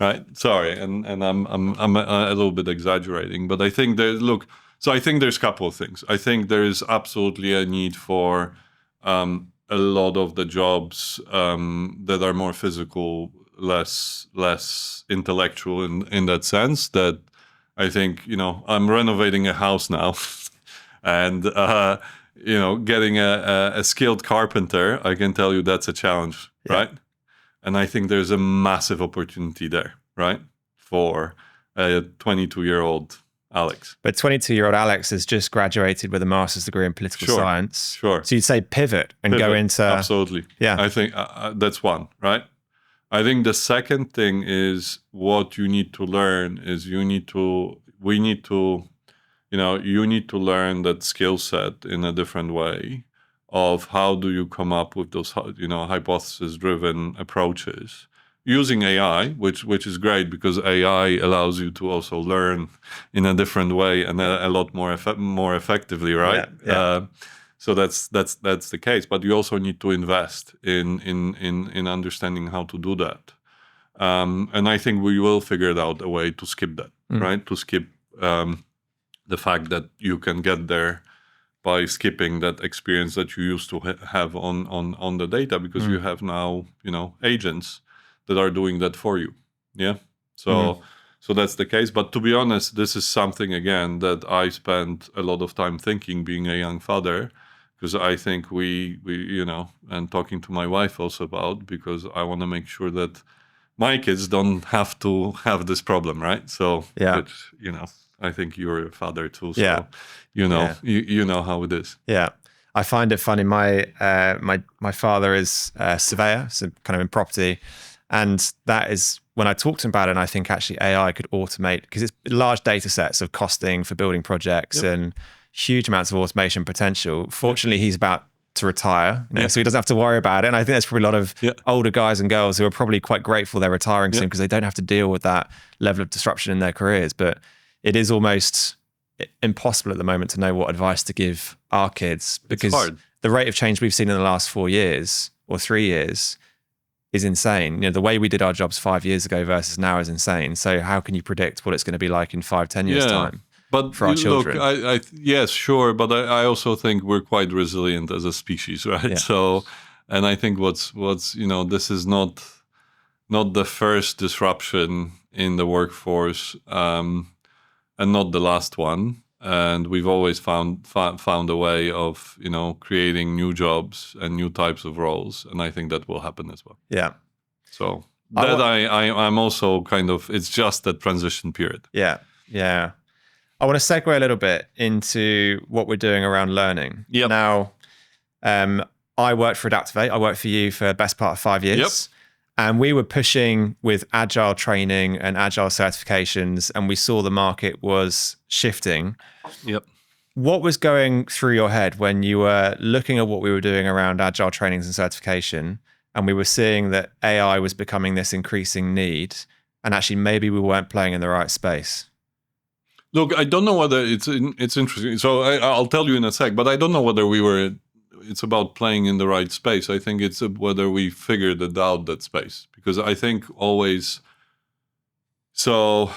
right? Sorry, and I'm a little bit exaggerating, but I think I think there's a couple of things. I think there is absolutely a need for a lot of the jobs that are more physical, less intellectual in that sense. That I think, I'm renovating a house now and, getting a skilled carpenter, I can tell you that's a challenge, right? And I think there's a massive opportunity there, right? For a 22-year-old Alex. But 22-year-old Alex has just graduated with a master's degree in political science. Sure. So you'd say pivot and go into... Absolutely. Yeah. I think that's one, right? I think the second thing is what you need to learn is you need to learn that skill set in a different way of how do you come up with those, hypothesis-driven approaches using AI, which is great because AI allows you to also learn in a different way and a lot more effectively, right? Yeah. So that's the case, but you also need to invest in understanding how to do that, and I think we will figure out a way to skip that, right? To skip the fact that you can get there by skipping that experience that you used to have on the data because you have now agents that are doing that for you. Yeah, so that's the case. But to be honest, this is something again that I spent a lot of time thinking, being a young father. Because I think we and talking to my wife also about, because I want to make sure that my kids don't have to have this problem, right? So, which, I think you're a father too, so you know how it is. Yeah, I find it funny. My father is a surveyor, so kind of in property, and that is when I talk to him about it. And I think actually AI could automate because it's large data sets of costing for building projects and huge amounts of automation potential. Fortunately, he's about to retire, so he doesn't have to worry about it. And I think there's probably a lot of older guys and girls who are probably quite grateful they're retiring soon because they don't have to deal with that level of disruption in their careers. But it is almost impossible at the moment to know what advice to give our kids because the rate of change we've seen in the last 4 years or 3 years is insane. The way we did our jobs 5 years ago versus now is insane. So how can you predict what it's going to be like in 5-10 years time? But for our children. Look, yes, sure, but I also think we're quite resilient as a species, right? Yeah. So, and I think what's this is not the first disruption in the workforce, and not the last one. And we've always found a way of creating new jobs and new types of roles, and I think that will happen as well. Yeah. So that I'm also kind of, it's just that transition period. Yeah. Yeah. I want to segue a little bit into what we're doing around learning. Yep. Now, I worked for ADAPTOVATE. I worked for you for the best part of 5 years. Yep. And we were pushing with agile training and agile certifications, and we saw the market was shifting. Yep. What was going through your head when you were looking at what we were doing around agile trainings and certification, and we were seeing that AI was becoming this increasing need, and actually maybe we weren't playing in the right space? Look, I don't know whether it's interesting. So I'll tell you in a sec, but I don't know whether it's about playing in the right space. I think it's whether we figured it out, that space. Because I think always, so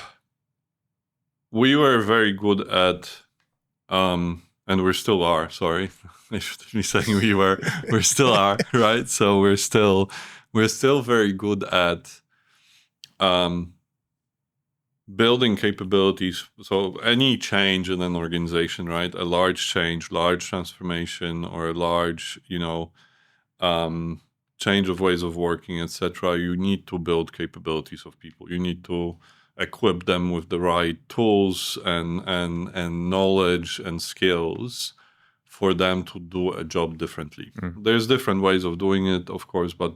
we were very good at, and we still are, sorry. I should be saying we still are, right? So we're still very good at, building capabilities. So any change in an organization, right? A large change, large transformation, or a large, change of ways of working, etc. You need to build capabilities of people. You need to equip them with the right tools and knowledge and skills for them to do a job differently. There's different ways of doing it, of course, but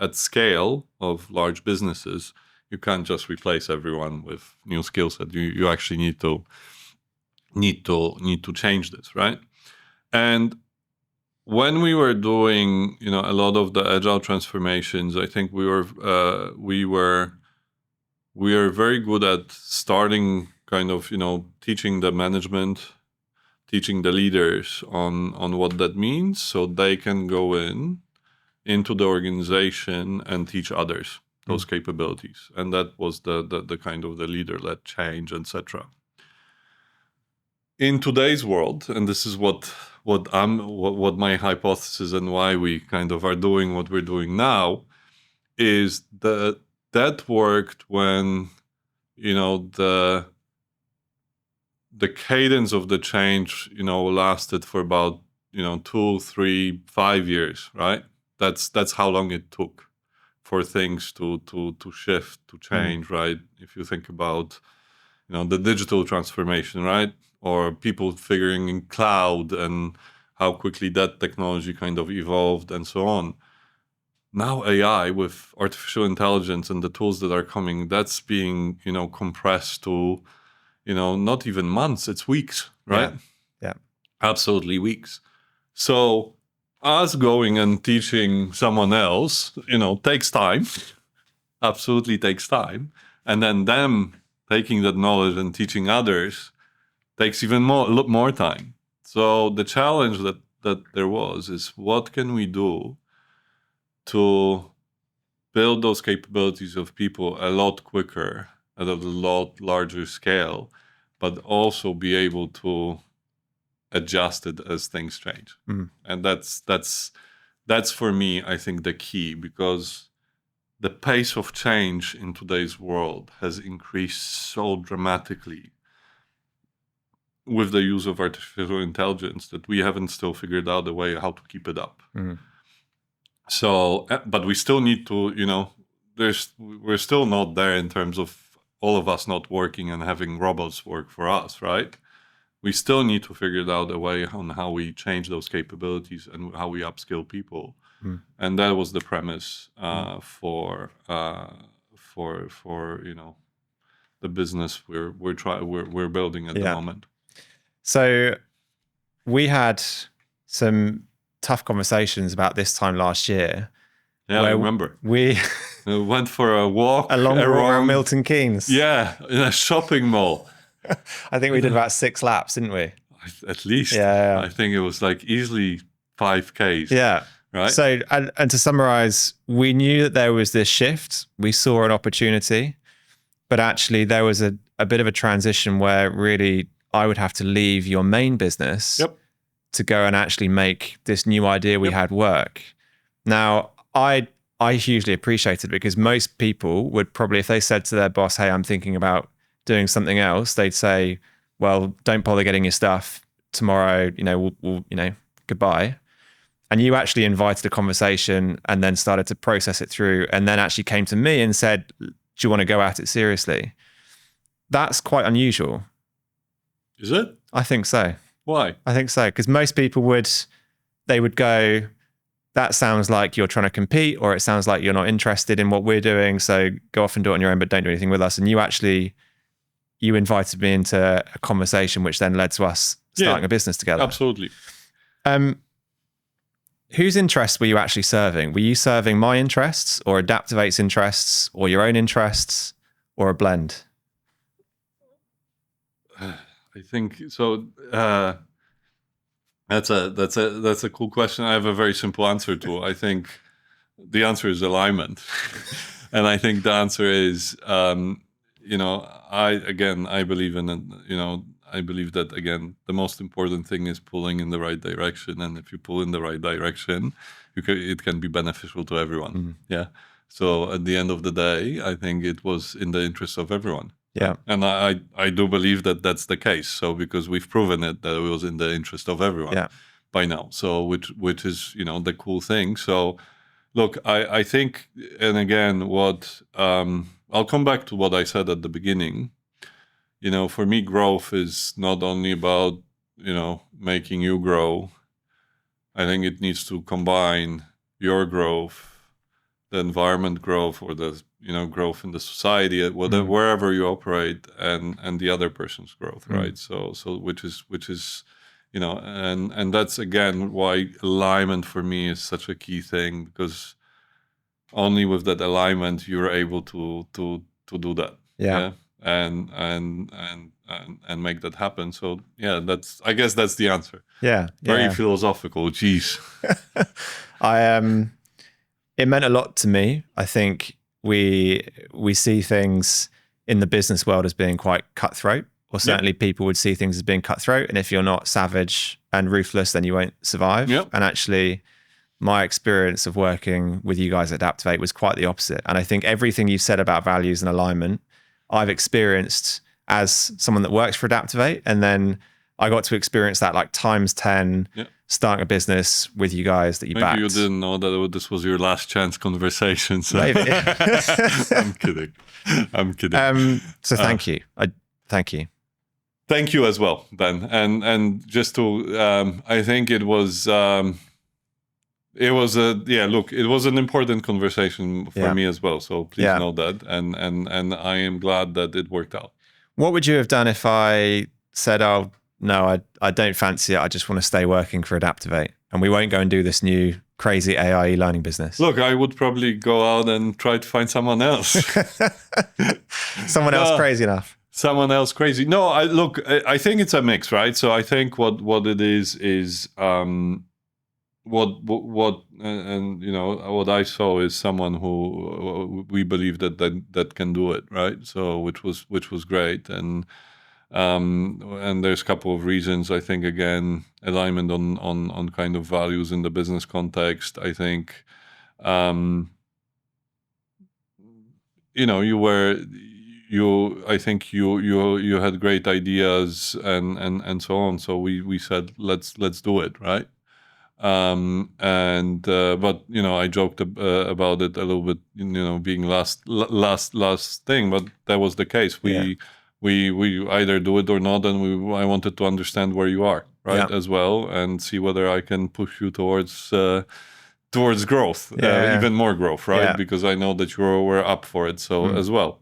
at scale of large businesses, you can't just replace everyone with new skill set. You actually need to change this, right? And when we were doing a lot of the agile transformations, I think we were very good at starting kind of teaching the management, teaching the leaders on what that means, so they can go into the organization and teach others those capabilities. And that was the kind of the leader-led change, etc. In today's world, and this is what my hypothesis and why we kind of are doing what we're doing now, is that worked when the cadence of the change lasted for about 2, 3, 5 years, right? That's how long it took for things to shift, to change, right? If you think about the digital transformation, right? Or people figuring in cloud and how quickly that technology kind of evolved and so on. Now AI with artificial intelligence and the tools that are coming, that's being compressed to not even months, it's weeks, right? Yeah. Absolutely weeks. So us going and teaching someone else, takes time, absolutely takes time. And then them taking that knowledge and teaching others takes even more time. So the challenge that there was is, what can we do to build those capabilities of people a lot quicker, at a lot larger scale, but also be able to adjust it as things change. And that's for me, I think, the key, because the pace of change in today's world has increased so dramatically with the use of artificial intelligence that we haven't still figured out a way how to keep it up. So, but we still need to, we're still not there in terms of all of us not working and having robots work for us, right? We still need to figure out a way on how we change those capabilities and how we upskill people. And that was the premise for the business we're building at the moment. So we had some tough conversations about this time last year. Yeah, I remember. We went for a walk around Milton Keynes. Yeah, in a shopping mall. I think we did about 6 laps, didn't we? At least. Yeah. I think it was like easily 5Ks. Yeah. Right. So, and to summarize, we knew that there was this shift. We saw an opportunity, but actually there was a bit of a transition where really I would have to leave your main business to go and actually make this new idea we had work. Now, I hugely appreciate it, because most people would probably, if they said to their boss, hey, I'm thinking about doing something else, they'd say, well, don't bother getting your stuff tomorrow, we'll goodbye. And you actually invited a conversation and then started to process it through, and then actually came to me and said, do you want to go at it seriously? That's quite unusual. Is it? I think so. Why? I think so, because most people would go, that sounds like you're trying to compete, or it sounds like you're not interested in what we're doing, so go off and do it on your own, but don't do anything with us. And you invited me into a conversation, which then led to us starting a business together. Absolutely. Whose interests were you actually serving? Were you serving my interests, or ADAPTOVATE's interests, or your own interests, or a blend? I think so. That's a cool question. I have a very simple answer to. I think the answer is alignment, and I think the answer is, I believe in it. I believe that, again, the most important thing is pulling in the right direction, and if you pull in the right direction, it can be beneficial to everyone. Yeah. So at the end of the day, I think it was in the interest of everyone. Yeah. And I do believe that that's the case. So because we've proven it, that it was in the interest of everyone by now. So which is, the cool thing. So look, I think, and again, I'll come back to what I said at the beginning. For me, growth is not only about making you grow. I think it needs to combine your growth, the environment growth, or the growth in the society, wherever you operate, and the other person's growth, right? So which is and that's again why alignment for me is such a key thing, because only with that alignment you're able to do that. Yeah. And make that happen. So I guess that's the answer. Yeah. Very philosophical. Jeez. It meant a lot to me. I think we see things in the business world as being quite cutthroat, or certainly people would see things as being cutthroat. And if you're not savage and ruthless, then you won't survive. Yep. And actually, my experience of working with you guys at ADAPTOVATE was quite the opposite. And I think everything you said about values and alignment, I've experienced as someone that works for ADAPTOVATE. And then I got to experience that like times 10, starting a business with you guys that you backed. Maybe you didn't know that this was your last chance conversation. So. Maybe. I'm kidding. So thank you. Thank you. Thank you as well, Ben. And just to, I think it was an important conversation for me as well. So please know that. And I am glad that it worked out. What would you have done if I said, oh, no, I don't fancy it. I just want to stay working for ADAPTOVATE and we won't go and do this new crazy AI e-learning business? Look, I would probably go out and try to find someone else. Someone else crazy enough. Someone else crazy. No, I think it's a mix, right? So I think what it is what I saw is someone who we believe that can do it, right? So which was great, and there's a couple of reasons. I think again, alignment on kind of values in the business context. I think you had great ideas and so on. So we said let's do it, right? But I joked about it a little bit, being last thing, but that was the case. We either do it or not, and I wanted to understand where you are, right, as well, and see whether I can push you towards growth, even more growth, right? Because I know that you were up for it, so as well,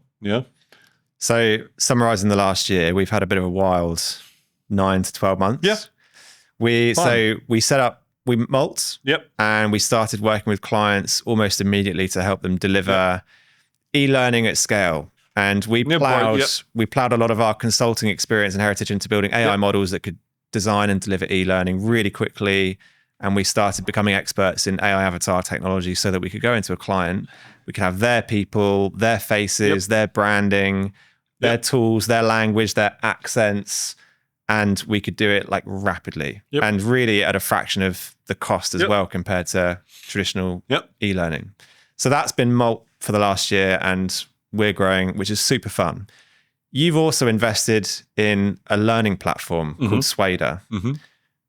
So summarizing the last year, we've had a bit of a wild 9 to 12 months. Yeah. We set up MOLT, and we started working with clients almost immediately to help them deliver e-learning at scale. And we plowed a lot of our consulting experience and heritage into building AI models that could design and deliver e-learning really quickly. And we started becoming experts in AI avatar technology so that we could go into a client, we could have their people, their faces, their branding, their tools, their language, their accents, and we could do it like rapidly and really at a fraction of the cost as well compared to traditional e-learning. So that's been MOLT for the last year, and we're growing, which is super fun. You've also invested in a learning platform called Swader.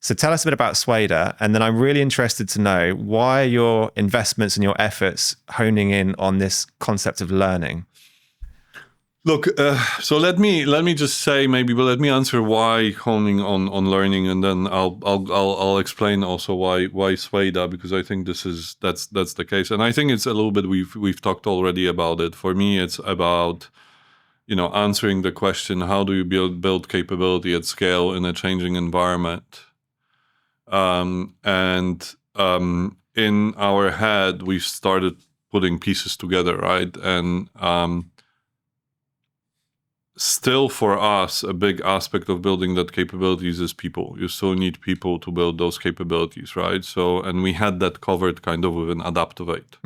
So tell us a bit about Swader, and then I'm really interested to know why your investments and your efforts honing in on this concept of learning. Look, so let me just say but let me answer why honing on learning, and then I'll explain also why Swader, because I think that's the case, and I think it's a little bit we've talked already about it. For me, it's about answering the question: how do you build capability at scale in a changing environment? In our head, we started putting pieces together, right? And still for us, a big aspect of building that capabilities is people. You still need people to build those capabilities, right? So, and we had that covered kind of within ADAPTOVATE.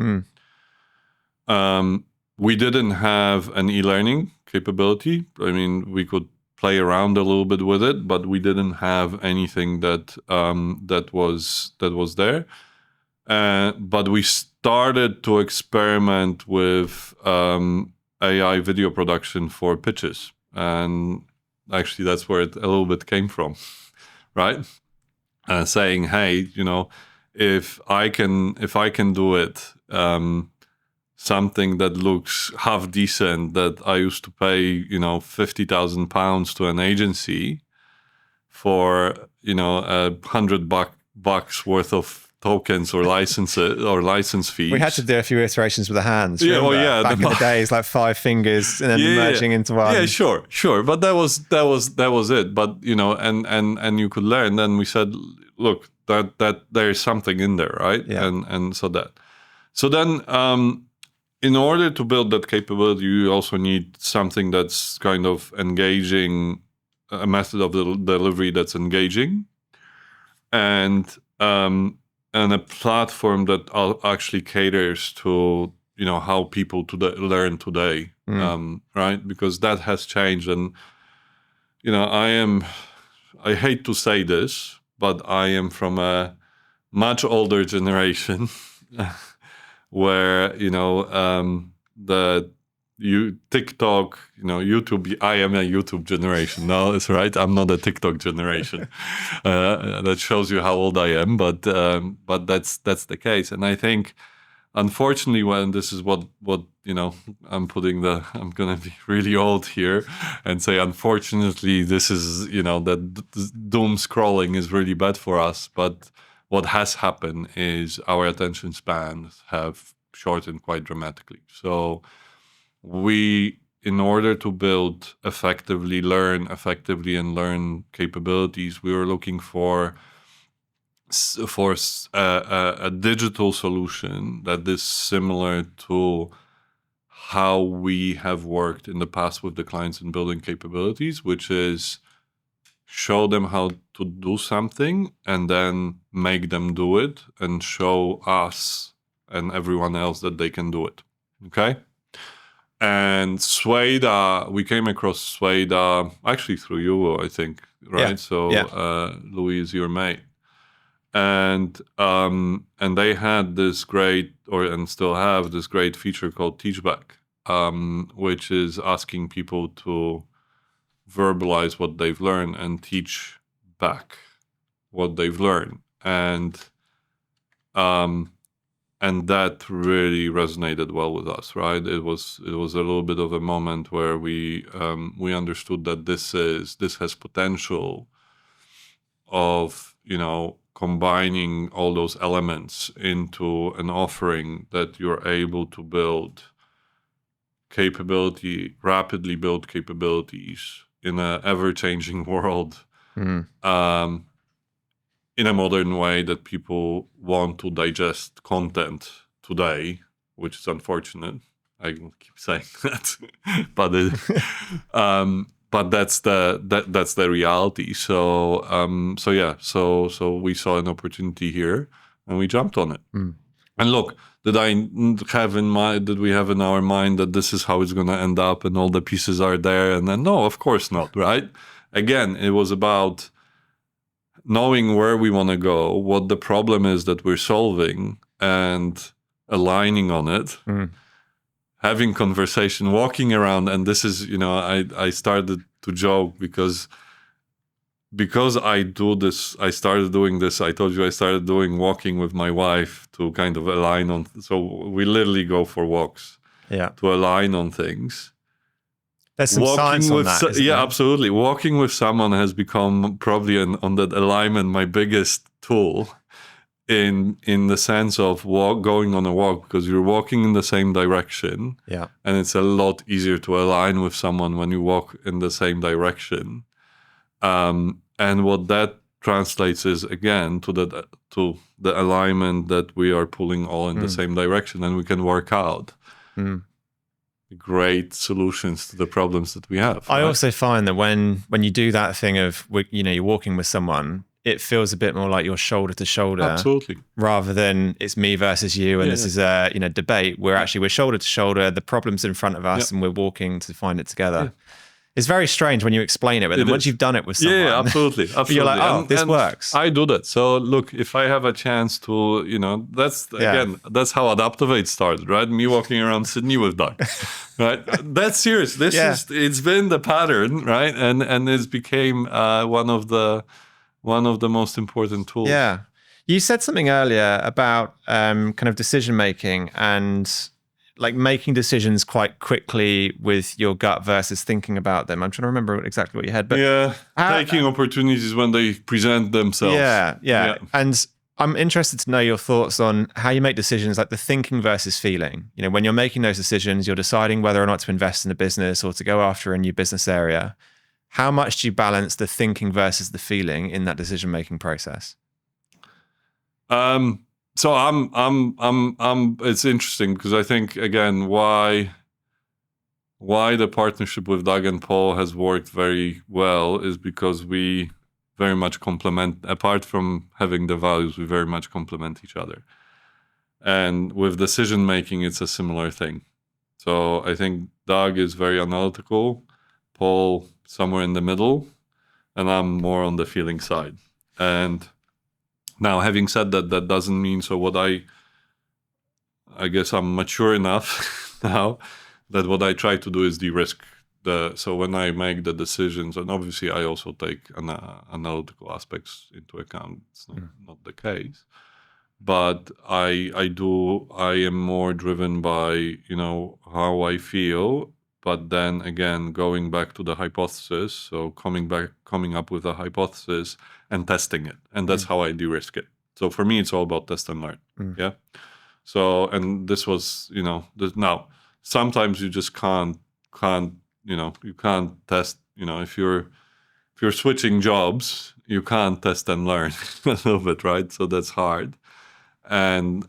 We didn't have an e-learning capability. I mean, we could play around a little bit with it, but we didn't have anything that was there. But we started to experiment with AI video production for pitches, and actually that's where it a little bit came from, right? Saying, hey, if I can do it, something that looks half decent, that I used to pay, £50,000 to an agency for $100 worth of tokens or licenses or license fees. We had to do a few iterations with the hands. Yeah, back in the days, like 5 fingers and then merging into one. Yeah, sure. But that was it. But and you could learn. Then we said, look, that there is something in there, right? Yeah. And so then in order to build that capability, you also need something that's kind of engaging, a method of delivery that's engaging, and a platform that actually caters to how people learn today, right? Because that has changed, and I hate to say this, but I am from a much older generation where TikTok, YouTube. I am a YouTube generation. No, it's right. I'm not a TikTok generation. That shows you how old I am. But that's the case. And I think, unfortunately, when this is what I'm gonna be really old here and say, unfortunately, this is that doom scrolling is really bad for us. But what has happened is our attention spans have shortened quite dramatically. So in order to build learn effectively and learn capabilities, we were looking for a digital solution that is similar to how we have worked in the past with the clients in building capabilities, which is show them how to do something and then make them do it and show us and everyone else that they can do it. Okay? And Sweda, we came across Sweda actually through you, I think, right? Yeah. So Louis is your mate, and they had this great, and still have this great feature called Teachback, which is asking people to verbalize what they've learned and teach back what they've learned, and that really resonated well with us, right? It was a little bit of a moment where we understood that this has potential of combining all those elements into an offering that you're able to rapidly build capabilities in an ever-changing world. Mm-hmm. In a modern way that people want to digest content today, which is unfortunate. I keep saying that, but that's the reality. So we saw an opportunity here, and we jumped on it. Mm. And look, did we have in our mind that this is how it's going to end up, and all the pieces are there? And then no, of course not, right? Again, it was about knowing where we want to go, what the problem is that we're solving, and aligning on it, having conversation, walking around. And this is, I started to joke because I do this, I started doing this. I told you I started doing walking with my wife to kind of align on. So we literally go for walks to align on things. There's some science on that. Yeah, there? Absolutely. Walking with someone has become probably on that alignment my biggest tool in the sense of going on a walk, because you're walking in the same direction. Yeah. And it's a lot easier to align with someone when you walk in the same direction. And what that translates is, again, to the alignment that we are pulling all in the same direction, and we can work out great solutions to the problems that we have. I also find that when you do that thing of, you're walking with someone, it feels a bit more like you're shoulder to shoulder. Absolutely. Rather than it's me versus you and this is a debate. We're shoulder to shoulder. The problem's in front of us and we're walking to find it together. Yeah. It's very strange when you explain it, but then once you've done it with someone, absolutely. You're like, oh, this works. I do that. So look, if I have a chance to, that's how ADAPTOVATE started, right? Me walking around Sydney with Doug, right? That's serious. It's been the pattern, right? And it's became one of the most important tools. Yeah. You said something earlier about kind of decision making and like making decisions quite quickly with your gut versus thinking about them? I'm trying to remember exactly what you had, but taking opportunities when they present themselves. Yeah. And I'm interested to know your thoughts on how you make decisions, like the thinking versus feeling. You know, when you're making those decisions, you're deciding whether or not to invest in a business or to go after a new business area. How much do you balance the thinking versus the feeling in that decision-making process? So it's interesting because I think, again, why the partnership with Doug and Paul has worked very well is because we very much complement, apart from having the values, we very much complement each other. And with decision making, it's a similar thing. So I think Doug is very analytical, Paul somewhere in the middle, and I'm more on the feeling side. And now, having said that, that doesn't mean, so what I guess I'm mature enough now that what I try to do is de-risk. So when I make the decisions, and obviously I also take analytical aspects into account, it's not the case. But I am more driven by, how I feel, but then again, going back to the hypothesis, so coming up with a hypothesis and testing it. And that's how I de-risk it. So for me, it's all about test and learn. Yeah. So, and this was, now sometimes you just can't, you can't test, if you're switching jobs, you can't test and learn a little bit, right? So that's hard. And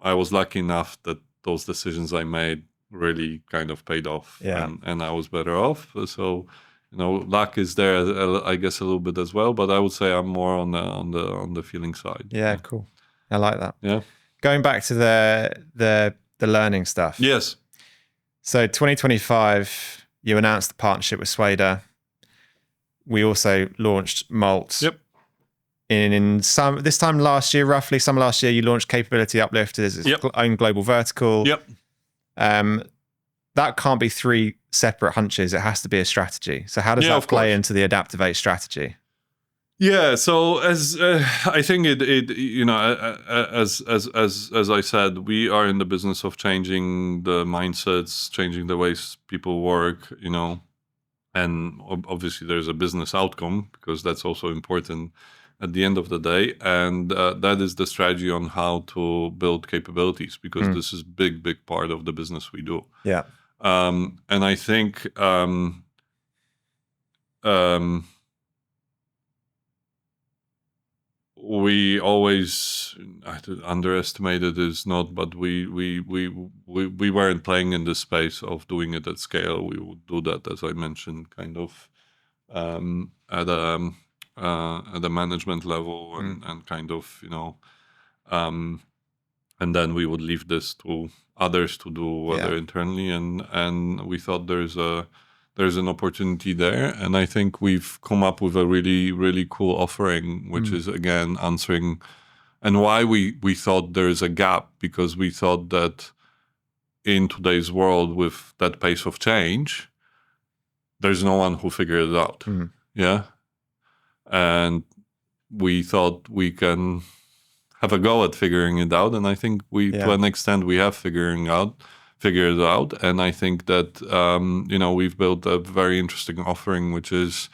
I was lucky enough that those decisions I made really kind of paid off, and I was better off. So, luck is there, I guess, a little bit as well. But I would say I'm more on the feeling side. Yeah, cool. I like that. Yeah. Going back to the learning stuff. Yes. So 2025, you announced the partnership with Swader. We also launched MOLT. Yep. This time last year, roughly summer last year, you launched Capability Uplift as its own global vertical. Yep. That can't be three separate hunches. It has to be a strategy. So how does that play into the ADAPTOVATE strategy? Yeah, so as I think as I said, we are in the business of changing the mindsets, changing the ways people work, and obviously there's a business outcome because that's also important at the end of the day, and that is the strategy on how to build capabilities because this is big part of the business we do. Yeah, and I think. We always underestimated is not, but we weren't playing in the space of doing it at scale. We would do that, as I mentioned, kind of at a management level and kind of and then we would leave this to others to do whether internally and we thought there's an opportunity there. And I think we've come up with a really, really cool offering, which is, again, answering and why we thought there is a gap, because we thought that in today's world with that pace of change, there's no one who figured it out. Yeah. And we thought we can have a go at figuring it out. And I think to an extent, we have figured it out. And I think that, we've built a very interesting offering, which is,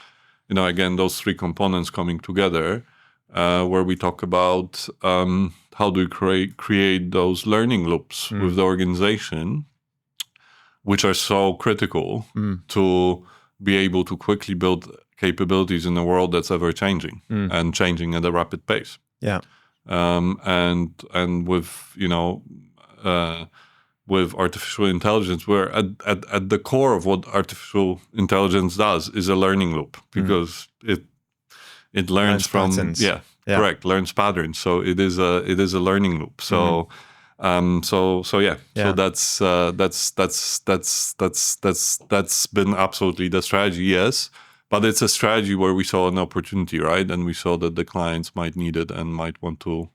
again, those three components coming together, where we talk about how do we create those learning loops with the organization, which are so critical to be able to quickly build capabilities in a world that's ever changing and changing at a rapid pace. Yeah. And with, with artificial intelligence, we're at the core of what artificial intelligence does is a learning loop, because it learns from patterns. Correct, learns patterns. So it is a learning loop. So so that's been absolutely the strategy. Yes. But it's a strategy where we saw an opportunity, right? And we saw that the clients might need it and might want to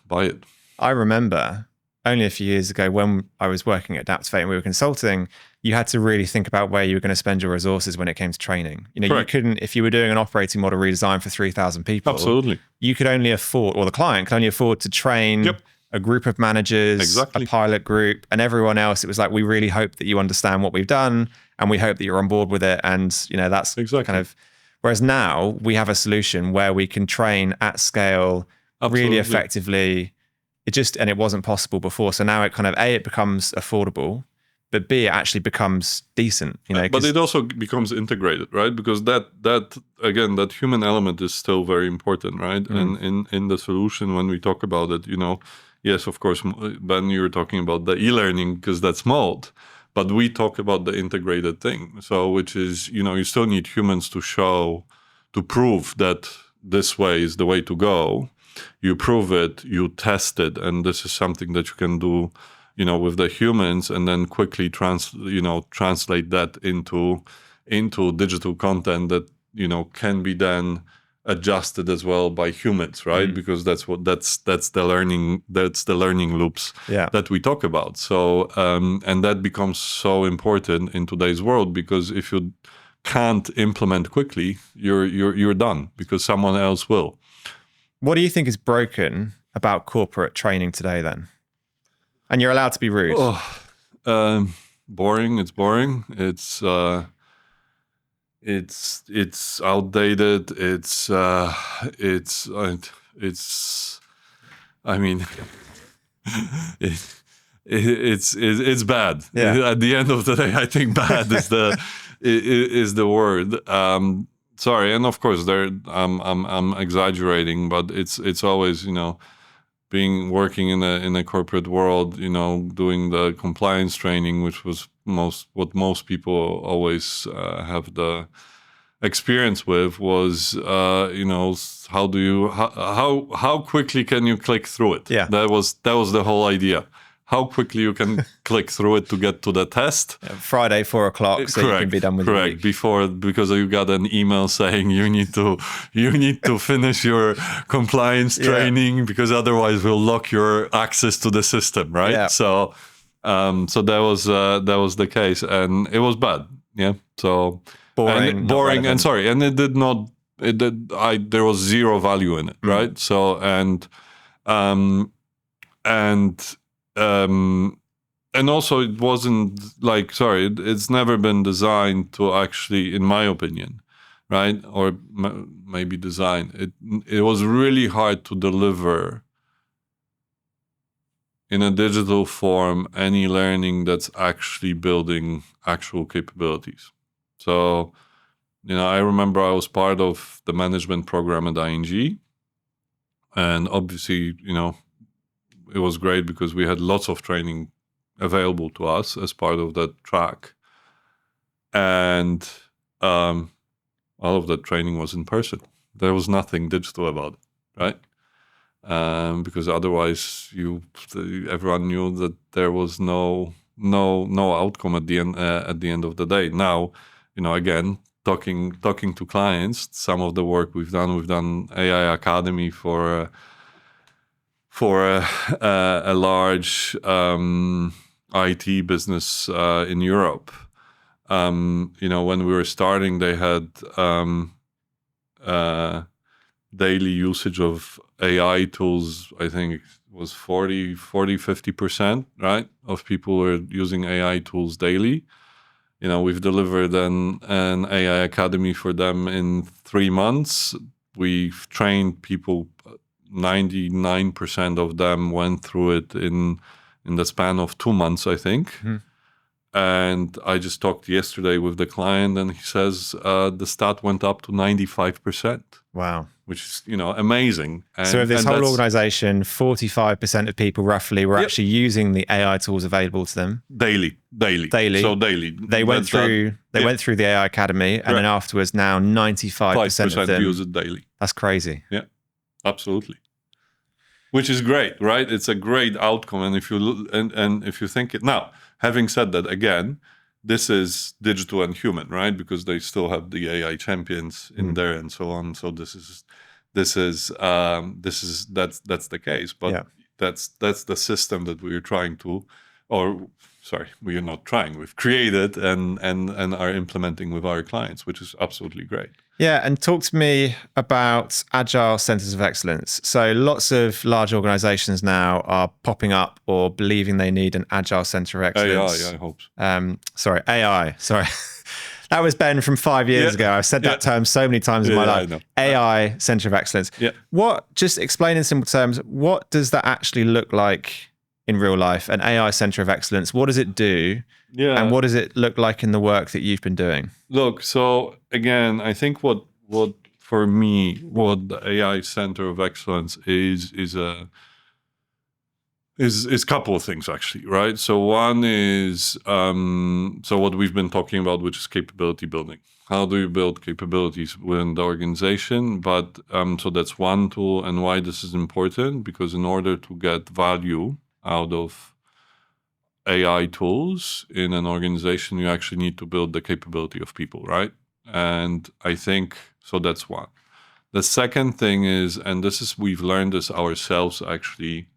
buy it. I remember only a few years ago when I was working at ADAPTOVATE and we were consulting, you had to really think about where you were going to spend your resources when it came to training. You couldn't, if you were doing an operating model redesign for 3,000 people, absolutely, you could only afford, or the client could only afford to train a group of managers, a pilot group, and everyone else. It was like, we really hope that you understand what we've done, and we hope that you're on board with it. And that's kind of. Whereas now we have a solution where we can train at scale really effectively. It wasn't possible before. So now it kind of it becomes affordable, but B, it actually becomes decent. But it also becomes integrated, right? Because that human element is still very important, right? And in the solution, when we talk about it, yes, of course, Ben, you're talking about the e-learning because that's MOLT, but we talk about the integrated thing. So, which is, you still need humans to prove that this way is the way to go. You prove it, you test it, and this is something that you can do, with the humans, and then quickly translate that into digital content that, can be then adjusted as well by humans, right? Because that's the learning loops that we talk about. So and that becomes so important in today's world, because if you can't implement quickly, you're done, because someone else will. What do you think is broken about corporate training today then? And you're allowed to be rude. Boring. It's boring. It's outdated. It's I mean, it's bad. Yeah. At the end of the day, I think bad is the word. Sorry, and of course, I'm exaggerating, but it's always, working in a corporate world, doing the compliance training, which was what most people always have the experience with, was how quickly can you click through it? Yeah, that was the whole idea. How quickly you can click through it to get to the test. Friday, 4 o'clock, so you can be done with it. Because you got an email saying you need to finish your compliance training, because otherwise we'll lock your access to the system, right? Yeah. So that was the case, and it was bad. Yeah. So boring, and sorry, and it did not. There was zero value in it, right? So and also it wasn't it's never been designed to actually, in my opinion, right? Or maybe design. It was really hard to deliver in a digital form any learning that's actually building actual capabilities. So, I remember I was part of the management program at ING, and obviously, it was great because we had lots of training available to us as part of that track. And all of that training was in person. There was nothing digital about it, right? Because otherwise everyone knew that there was no outcome at the end of the day. Now, again, talking to clients, some of the work we've done AI Academy for a large IT business in Europe. When we were starting, they had daily usage of AI tools. I think it was 50%, right, of people were using AI tools daily. We've delivered an AI Academy for them in 3 months. We've trained people. 99% of them went through it in the span of 2 months, I think. And I just talked yesterday with the client, and he says the stat went up to 95%. Wow. Which is, amazing. So of this whole organization, 45% of people roughly were actually using the AI tools available to them. Daily. So daily. They went through the AI Academy, and then afterwards now 95% of them use it daily. That's crazy. Yeah, absolutely. Which is great, right? It's a great outcome. And if you look, and if you think it now, having said that, again, this is digital and human, right? Because they still have the AI champions in there and so on. So that's the case. But that's the system that we are trying to, we are not trying. We've created and are implementing with our clients, which is absolutely great. Yeah, and talk to me about agile centers of excellence. So lots of large organizations now are popping up or believing they need an agile center of excellence. AI, I hope so. Sorry, AI. Sorry. That was Ben from 5 years ago. I've said that term so many times in my life. I know. AI center of excellence. Yeah. Just explain in simple terms, what does that actually look like in real life? An AI center of excellence, what does it do? Yeah. And what does it look like in the work that you've been doing? Look, so again, I think what for me, what the AI Center of Excellence is a couple of things actually, right? So one is so what we've been talking about, which is capability building. How do you build capabilities within the organization? But so that's one tool, and why this is important, because in order to get value out of AI tools in an organization, you actually need to build the capability of people, right? And I think so. That's one. The second thing is, and this is, we've learned this ourselves actually,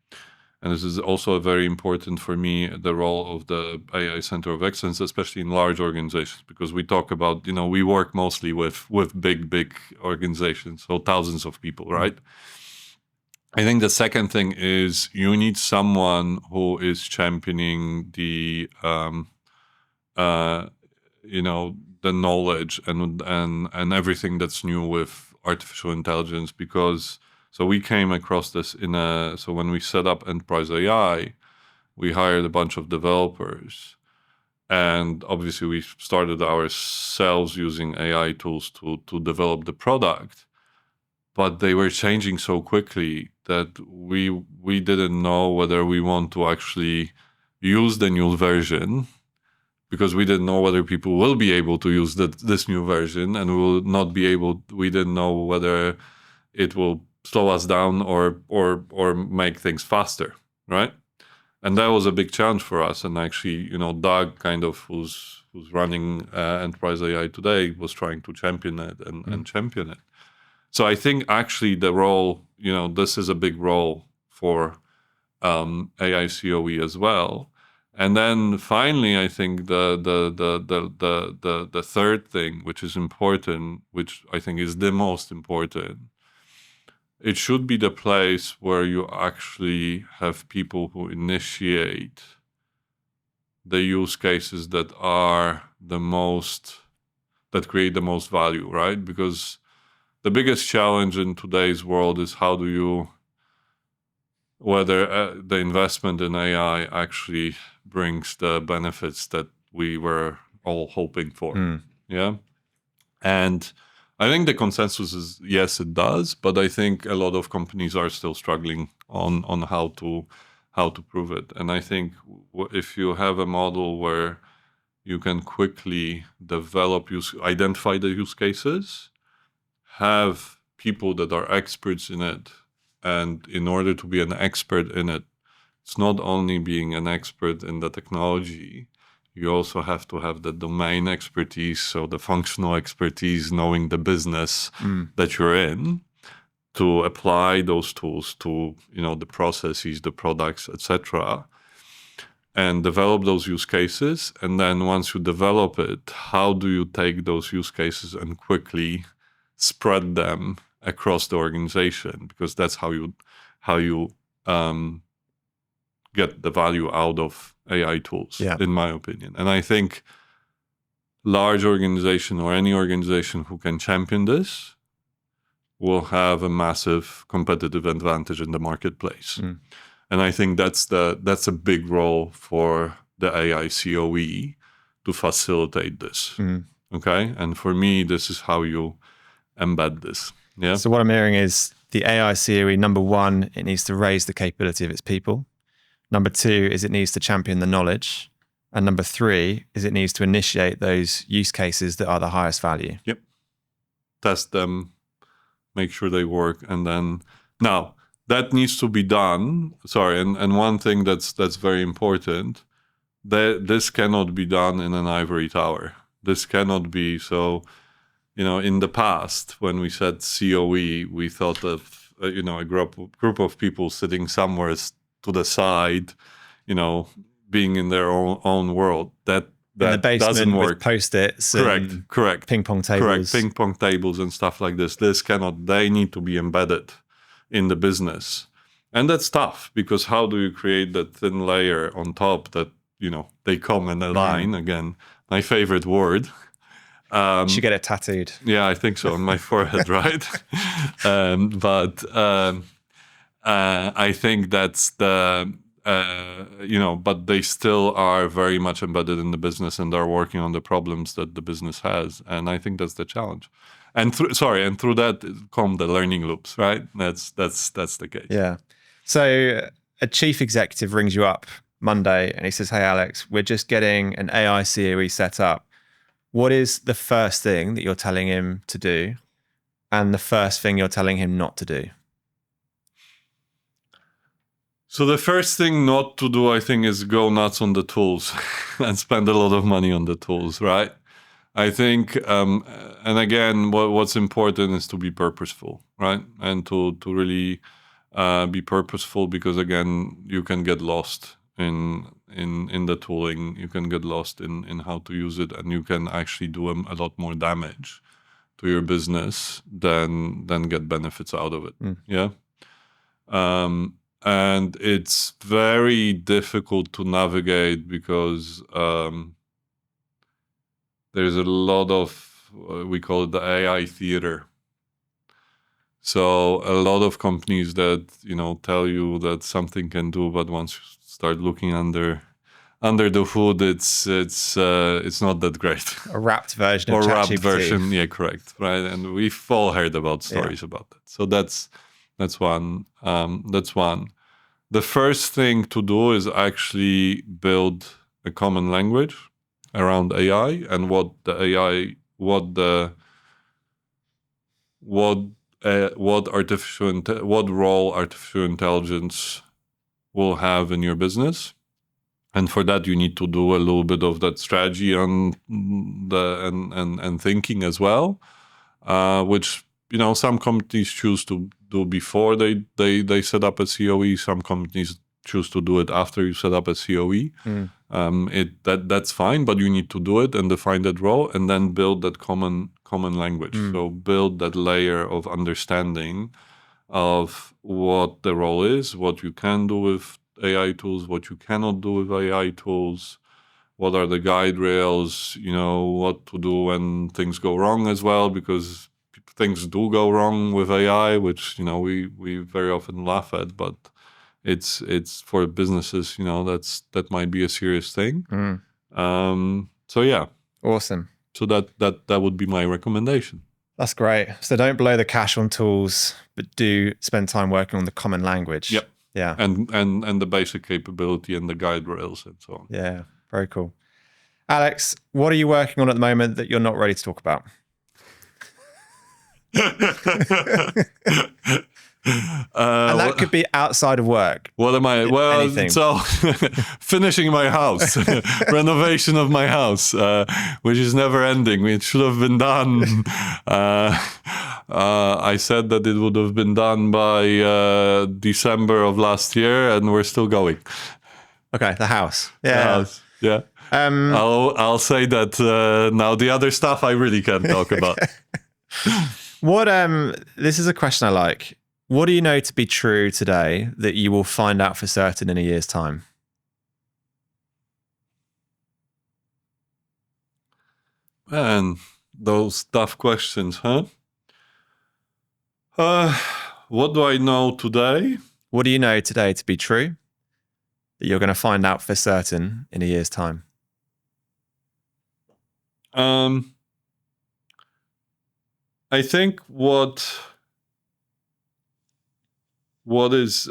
and this is also very important for me, the role of the AI Center of Excellence, especially in large organizations, because we talk about, we work mostly with big organizations, so thousands of people, right? I think the second thing is you need someone who is championing the, the knowledge and everything that's new with artificial intelligence. Because so we came across this so when we set up Enterprise AI, we hired a bunch of developers, and obviously we started ourselves using AI tools to develop the product. But they were changing so quickly that we didn't know whether we want to actually use the new version, because we didn't know whether people will be able to use this new version, and we didn't know whether it will slow us down or make things faster, right? And that was a big challenge for us. And actually, Doug, kind of, who's running Enterprise AI today, was trying to champion it and champion it. So I think actually the role, this is a big role for AI COE as well. And then finally, I think the third thing, which is important, which I think is the most important, it should be the place where you actually have people who initiate the use cases that create the most value, right? Because the biggest challenge in today's world is whether the investment in AI actually brings the benefits that we were all hoping for. Yeah. And I think the consensus is yes, it does, but I think a lot of companies are still struggling on how to prove it. And I think if you have a model where you can quickly identify the use cases, have people that are experts in it, and in order to be an expert in it, it's not only being an expert in the technology, you also have to have the domain expertise, so the functional expertise, knowing the business that you're in, to apply those tools to the processes, the products, etc., and develop those use cases. And then once you develop it, how do you take those use cases and quickly spread them across the organization? Because that's how you get the value out of AI tools, in my opinion. And I think large organization or any organization who can champion this will have a massive competitive advantage in the marketplace. And I think that's a big role for the AI COE to facilitate this. Okay, and for me, this is how you embed this. Yeah. So what I'm hearing is the AI COE, number one, it needs to raise the capability of its people. Number two is it needs to champion the knowledge. And number three is it needs to initiate those use cases that are the highest value. Yep. Test them, make sure they work. And then now that needs to be done. Sorry. And one thing that's very important, that this cannot be done in an ivory tower. This cannot be so. In the past, when we said COE, we thought of a group of people sitting somewhere to the side, being in their own world. that in the basement doesn't work. With Post-its. Correct. Ping pong tables. Correct. Ping pong tables and stuff like this. They need to be embedded in the business. And that's tough, because how do you create that thin layer on top that, they come and align? Again, my favorite word. You should get it tattooed. Yeah, I think so, on my forehead, right? But I think that's but they still are very much embedded in the business and are working on the problems that the business has. And I think that's the challenge. And through that come the learning loops, right? That's the case. Yeah. So a chief executive rings you up Monday and he says, "Hey, Alex, we're just getting an AI COE set up. What is the first thing that you're telling him to do and the first thing you're telling him not to do?" So the first thing not to do, I think, is go nuts on the tools and spend a lot of money on the tools, right? I think, and again, what's important is to be purposeful, right? And to really be purposeful, because again, you can get lost in the tooling, you can get lost in how to use it, and you can actually do a lot more damage to your business than get benefits out of it. Yeah. And it's very difficult to navigate because there's a lot of, we call it the AI theater. So a lot of companies that, tell you that something can do, but once you start looking under the hood, it's not that great. A wrapped version of ChatGPT. Or wrapped version, yeah, correct, right? And we've all heard about stories about that. So that's one. That's one. The first thing to do is actually build a common language around AI and what role artificial intelligence will have in your business. And for that, you need to do a little bit of that strategy and thinking as well, which some companies choose to do before they set up a COE. Some companies choose to do it after you set up a COE. That's fine, but you need to do it and define that role, and then build that common language. So build that layer of understanding of what the role is, what you can do with AI tools, what you cannot do with AI tools, what are the guide rails, what to do when things go wrong as well, because things do go wrong with AI, which we very often laugh at, but it's for businesses, that might be a serious thing. So yeah, awesome. So that would be my recommendation. That's great. So don't blow the cash on tools, but do spend time working on the common language. Yep. Yeah. And the basic capability and the guide rails and so on. Yeah. Very cool. Alex, what are you working on at the moment that you're not ready to talk about? And that could be outside of work. What am I? Well, anything. So finishing my house, renovation of my house, which is never ending. It should have been done. I said that it would have been done by December of last year, and we're still going. Okay, the house. Yeah. The house. Yeah. I'll say that now. The other stuff I really can't talk about. This is a question I like. What do you know to be true today that you will find out for certain in a year's time? Man, those tough questions, huh? What do I know today? What do you know today to be true that you're going to find out for certain in a year's time? I think what is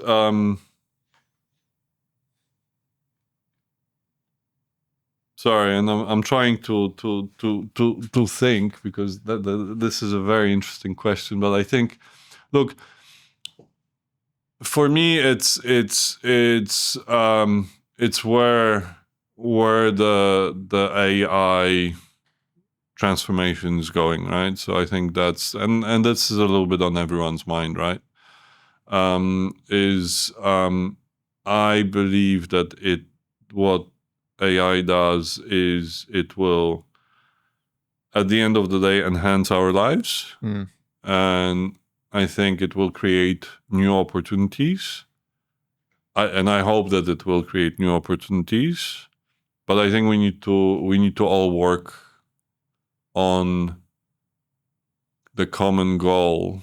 sorry, and I'm trying to think, because this is a very interesting question. But I think, look, for me, it's where the AI transformation is going, right? So I think that's and this is a little bit on everyone's mind, right? I believe that what AI does is it will, at the end of the day, enhance our lives. And I think it will create new opportunities. And I hope that it will create new opportunities. But I think we need to all work on the common goal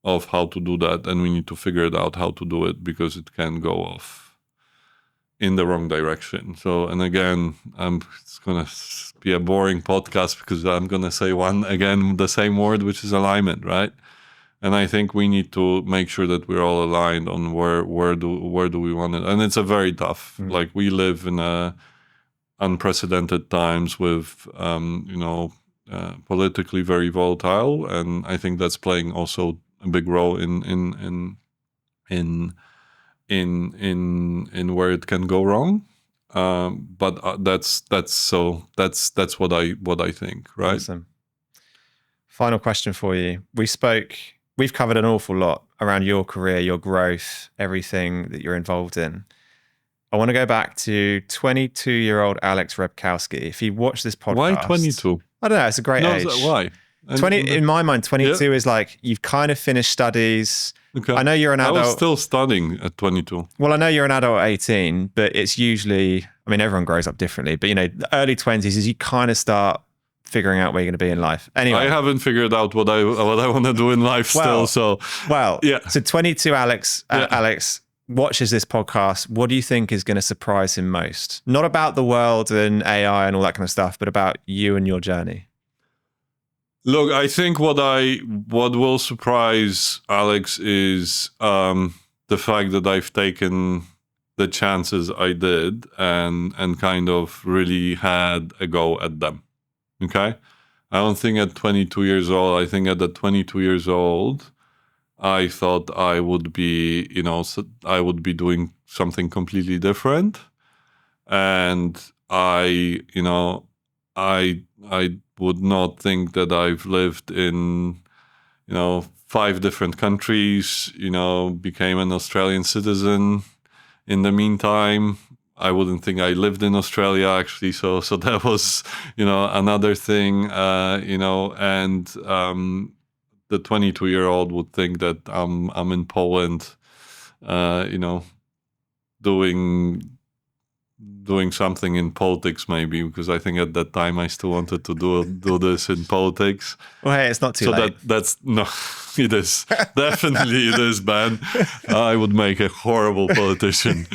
of how to do that, and we need to figure it out how to do it, because it can go off in the wrong direction. So, and again, it's gonna be a boring podcast because I'm gonna say the same word, which is alignment, right? And I think we need to make sure that we're all aligned on where do we want it. And it's a very tough. Like, we live in unprecedented times with politically very volatile, and I think that's playing also a big role in where it can go wrong. But that's what I think, right? Awesome. Final question for you. We've covered an awful lot around your career, your growth, everything that you're involved in. I want to go back to 22-year-old Alex Rebkowski. If you watch this podcast... Why 22? I don't know. It's a great age. Why? 20, in my mind, 22 is like, you've kind of finished studies. Okay. I know you're an adult. I was still studying at 22. Well, I know you're an adult at 18, but it's usually... I mean, everyone grows up differently. But, the early 20s is you kind of start figuring out where you're going to be in life. Anyway, I haven't figured out what I want to do in life still. So, yeah. So 22 Alex watches this podcast. What do you think is going to surprise him most? Not about the world and AI and all that kind of stuff, but about you and your journey. Look, I think what will surprise Alex is the fact that I've taken the chances I did and kind of really had a go at them. Okay? I don't think at 22 years old, I think at the 22 years old, I thought I would be, I would be doing something completely different. And I would not think that I've lived in, 5 different countries, became an Australian citizen. In the meantime, I wouldn't think I lived in Australia, actually. So that was, another thing, and the 22-year-old would think that I'm in Poland, doing something in politics, maybe, because I think at that time I still wanted to do this in politics. Well, hey, it's not too late. That's no, it is definitely it is, man. I would make a horrible politician.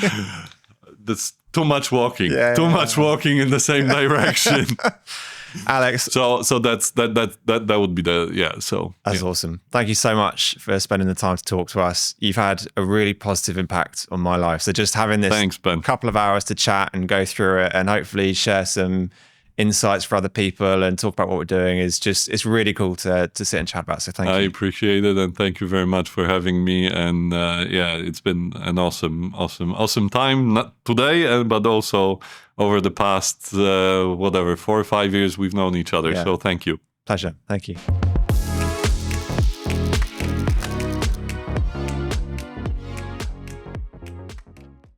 That's too much walking. Much walking in the same direction. Alex. So that would be that's awesome. Thank you so much for spending the time to talk to us. You've had a really positive impact on my life. So just having this couple of hours to chat and go through it and hopefully share some insights for other people and talk about what we're doing it's really cool to sit and chat about. So thank you. I appreciate it, and thank you very much for having me. And it's been an awesome time, not today, but also over the past 4 or 5 years we've known each other. So thank you. Pleasure. Thank you.